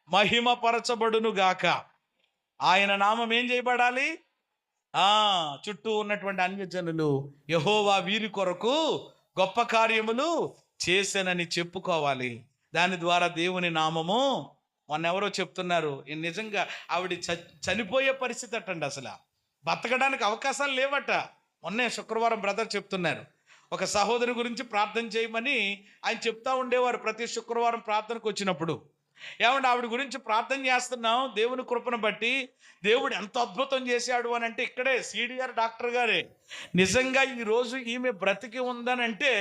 మహిమపరచబడును గాక. ఆయన నామం ఏం చేయబడాలి? చుట్టూ ఉన్నటువంటి అన్యజనులు యెహోవా వీరి కొరకు గొప్ప కార్యములు చేశానని చెప్పుకోవాలి. దాని ద్వారా దేవుని నామము, మొన్నెవరో చెప్తున్నారు, నిజంగా ఆవిడ చనిపోయే పరిస్థితి అట్టండి, అసలు బతకడానికి అవకాశాలు లేవట. మొన్నే శుక్రవారం బ్రదర్ చెప్తున్నారు, ఒక సహోదరి గురించి ప్రార్థన చేయమని ఆయన చెప్తా ఉండేవారు ప్రతి శుక్రవారం ప్రార్థనకు వచ్చినప్పుడు. ఏమంటే ఆవిడ గురించి ప్రార్థన చేస్తున్నాం, దేవుని కృపను బట్టి దేవుడు ఎంత అద్భుతం చేశాడు అని అంటే ఇక్కడే సిడిఆర్ డాక్టర్ గారే. నిజంగా ఈరోజు ఈమె బ్రతికి ఉందనంటే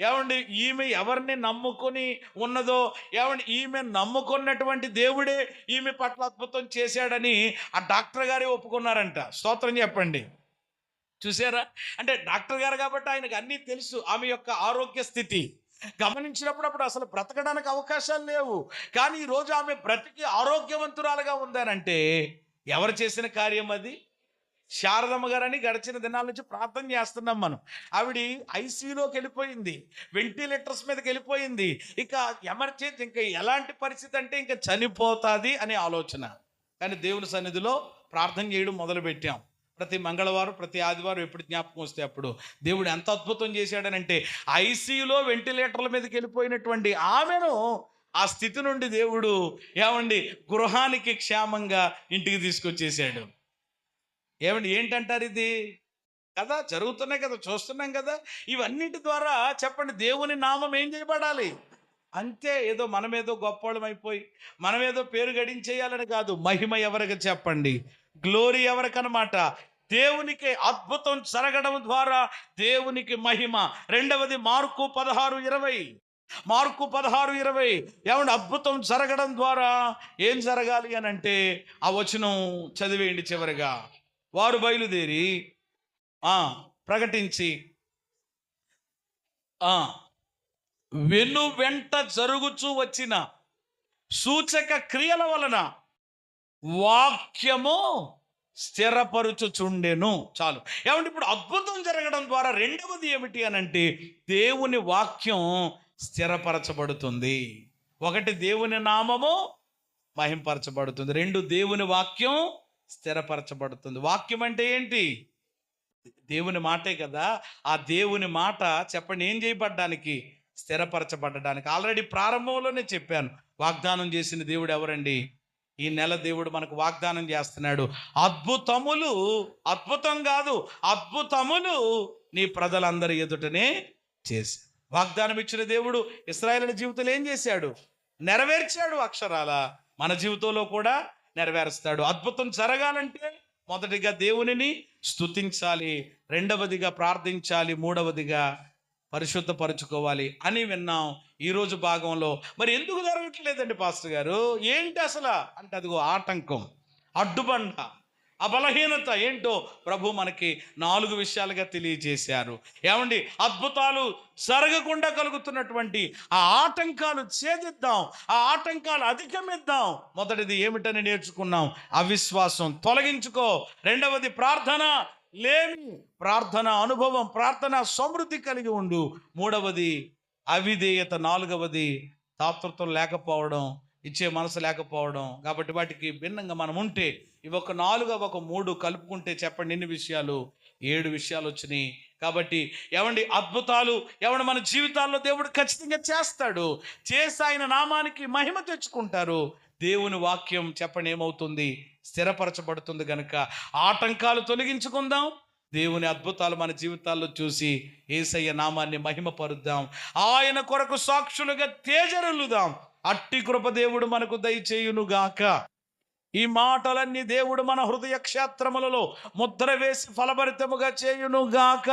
ఏమండి ఈమె ఎవరిని నమ్ముకొని ఉన్నదో, ఏమండి ఈమె నమ్ముకున్నటువంటి దేవుడే ఈమె పట్ల అద్భుతం చేశాడని ఆ డాక్టర్ గారే ఒప్పుకున్నారంట. స్తోత్రం చెప్పండి. చూసారా? అంటే డాక్టర్ గారు కాబట్టి ఆయనకు అన్నీ తెలుసు. ఆమె యొక్క ఆరోగ్య స్థితి గమనించినప్పుడు అప్పుడు అసలు బ్రతకడానికి అవకాశాలు లేవు. కానీ ఈరోజు ఆమె బ్రతికి ఆరోగ్యవంతురాలుగా ఉందనంటే ఎవరు చేసిన కార్యం అది? శారదమ్మ గారని గడిచిన దినాల నుంచి ప్రార్థన చేస్తున్నాం మనం. ఆవిడ ఐసీయూలోకి వెళ్ళిపోయింది, వెంటిలేటర్స్ మీదకి వెళ్ళిపోయింది. ఇక ఎమర్జెన్సీ, ఇంకా ఎలాంటి పరిస్థితి అంటే ఇంకా చనిపోతుంది అనే ఆలోచన. కానీ దేవుని సన్నిధిలో ప్రార్థన చేయడం మొదలుపెట్టాం. ప్రతి మంగళవారం, ప్రతి ఆదివారం ఎప్పుడు జ్ఞాపకం వస్తే అప్పుడు దేవుడు ఎంత అద్భుతం చేశాడనంటే ఐసీయూలో వెంటిలేటర్ల మీదకి వెళ్ళిపోయినటువంటి ఆమెను ఆ స్థితి నుండి దేవుడు ఏమండి గృహానికి క్షేమంగా ఇంటికి తీసుకొచ్చేసాడు. ఏమండి ఏంటంటారు ఇది కదా, జరుగుతున్నాయి కదా, చూస్తున్నాం కదా. ఇవన్నిటి ద్వారా చెప్పండి దేవుని నామం ఏం చేయబడాలి? అంతే, ఏదో మనమేదో గొప్పవాళ్ళం అయిపోయి మనమేదో పేరు గడించేయాలని కాదు. మహిమ ఎవరికి చెప్పండి? గ్లోరీ ఎవరికనమాట? దేవునికి. అద్భుతం జరగడం ద్వారా దేవునికి మహిమ. రెండవది మార్కు 16:20. మార్కు 16:20 ఏమంటే అద్భుతం జరగడం ద్వారా ఏం జరగాలి అని అంటే ఆ వచనం చదివేయండి చివరిగా. వారు బయలుదేరి ప్రకటించి వెను వెంట జరుగుచూ వచ్చిన సూచక క్రియల వలన వాక్యము స్థిరపరుచుచుండెను. చాలు. ఏమంటే ఇప్పుడు అద్భుతం జరగడం ద్వారా రెండవది ఏమిటి అని అంటే దేవుని వాక్యం స్థిరపరచబడుతుంది. ఒకటి, దేవుని నామము మహింపరచబడుతుంది. రెండు, దేవుని వాక్యం స్థిరపరచబడుతుంది. వాక్యం అంటే ఏంటి? దేవుని మాటే కదా. ఆ దేవుని మాట చెప్పండి ఏం చేయబడ్డానికి? స్థిరపరచబడడానికి. ఆల్రెడీ ప్రారంభంలోనే చెప్పాను, వాగ్దానం చేసిన దేవుడు ఎవరండి? ఈ నెల దేవుడు మనకు వాగ్దానం చేస్తున్నాడు. అద్భుతములు, అద్భుతం కాదు, అద్భుతములు నీ ప్రజలందరి ఎదుటనే చేసి వాగ్దానం ఇచ్చిన దేవుడు ఇశ్రాయేలు జీవితంలో ఏం చేశాడు? నెరవేర్చాడు. అక్షరాల మన జీవితంలో కూడా నెరవేరుస్తాడు. అద్భుతం జరగాలంటే మొదటిగా దేవునిని స్తుతించాలి, రెండవదిగా ప్రార్థించాలి, మూడవదిగా పరిశుద్ధపరచుకోవాలి అని విన్నాం ఈరోజు భాగంలో. మరి ఎందుకు జరగట్లేదండి పాస్టర్ గారు, ఏంటి అసలు అంటే, అదిగో ఆటంకం, అడ్డుబండ, ఆ బలహీనత ఏంటో ప్రభు మనకి 4 విషయాలుగా తెలియజేశారు. ఏమండి, అద్భుతాలు జరగకుండా కలుగుతున్నటువంటి ఆ ఆటంకాలు ఛేదిద్దాం, ఆ ఆటంకాలు అధిగమిద్దాం. మొదటిది ఏమిటని నేర్చుకున్నాం? అవిశ్వాసం తొలగించుకో. రెండవది ప్రార్థన, లేమి, ప్రార్థన అనుభవం, ప్రార్థన సమృద్ధి కలిగి ఉండు. మూడవది అవిధేయత. నాలుగవది తాతృత్వం లేకపోవడం, ఇచ్చే మనసు లేకపోవడం. కాబట్టి వాటికి భిన్నంగా మనం ఉంటే ఇవి ఒక 4 ఒక 3 కలుపుకుంటే చెప్పండి ఎన్ని విషయాలు? 7 విషయాలు వచ్చినాయి. కాబట్టి ఏమండి, అద్భుతాలు ఏమండి మన జీవితాల్లో దేవుడు ఖచ్చితంగా చేస్తాడు. చేసి ఆయన నామానికి మహిమ తెచ్చుకుంటారు. దేవుని వాక్యం చెప్పండి ఏమవుతుంది? స్థిరపరచబడుతుంది. గనుక ఆటంకాలు తొలగించుకుందాం, దేవుని అద్భుతాలు మన జీవితాల్లో చూసి యేసయ్య నామాన్ని మహిమపరుద్దాం, ఆయన కొరకు సాక్షులుగా తేజరులుదాం. అట్టి కృప దేవుడు మనకు దయచేయునుగాక. ఈ మాటలన్నీ దేవుడు మన హృదయ క్షేత్రములలో ముద్ర వేసి ఫలభరితముగా చేయునుగాక.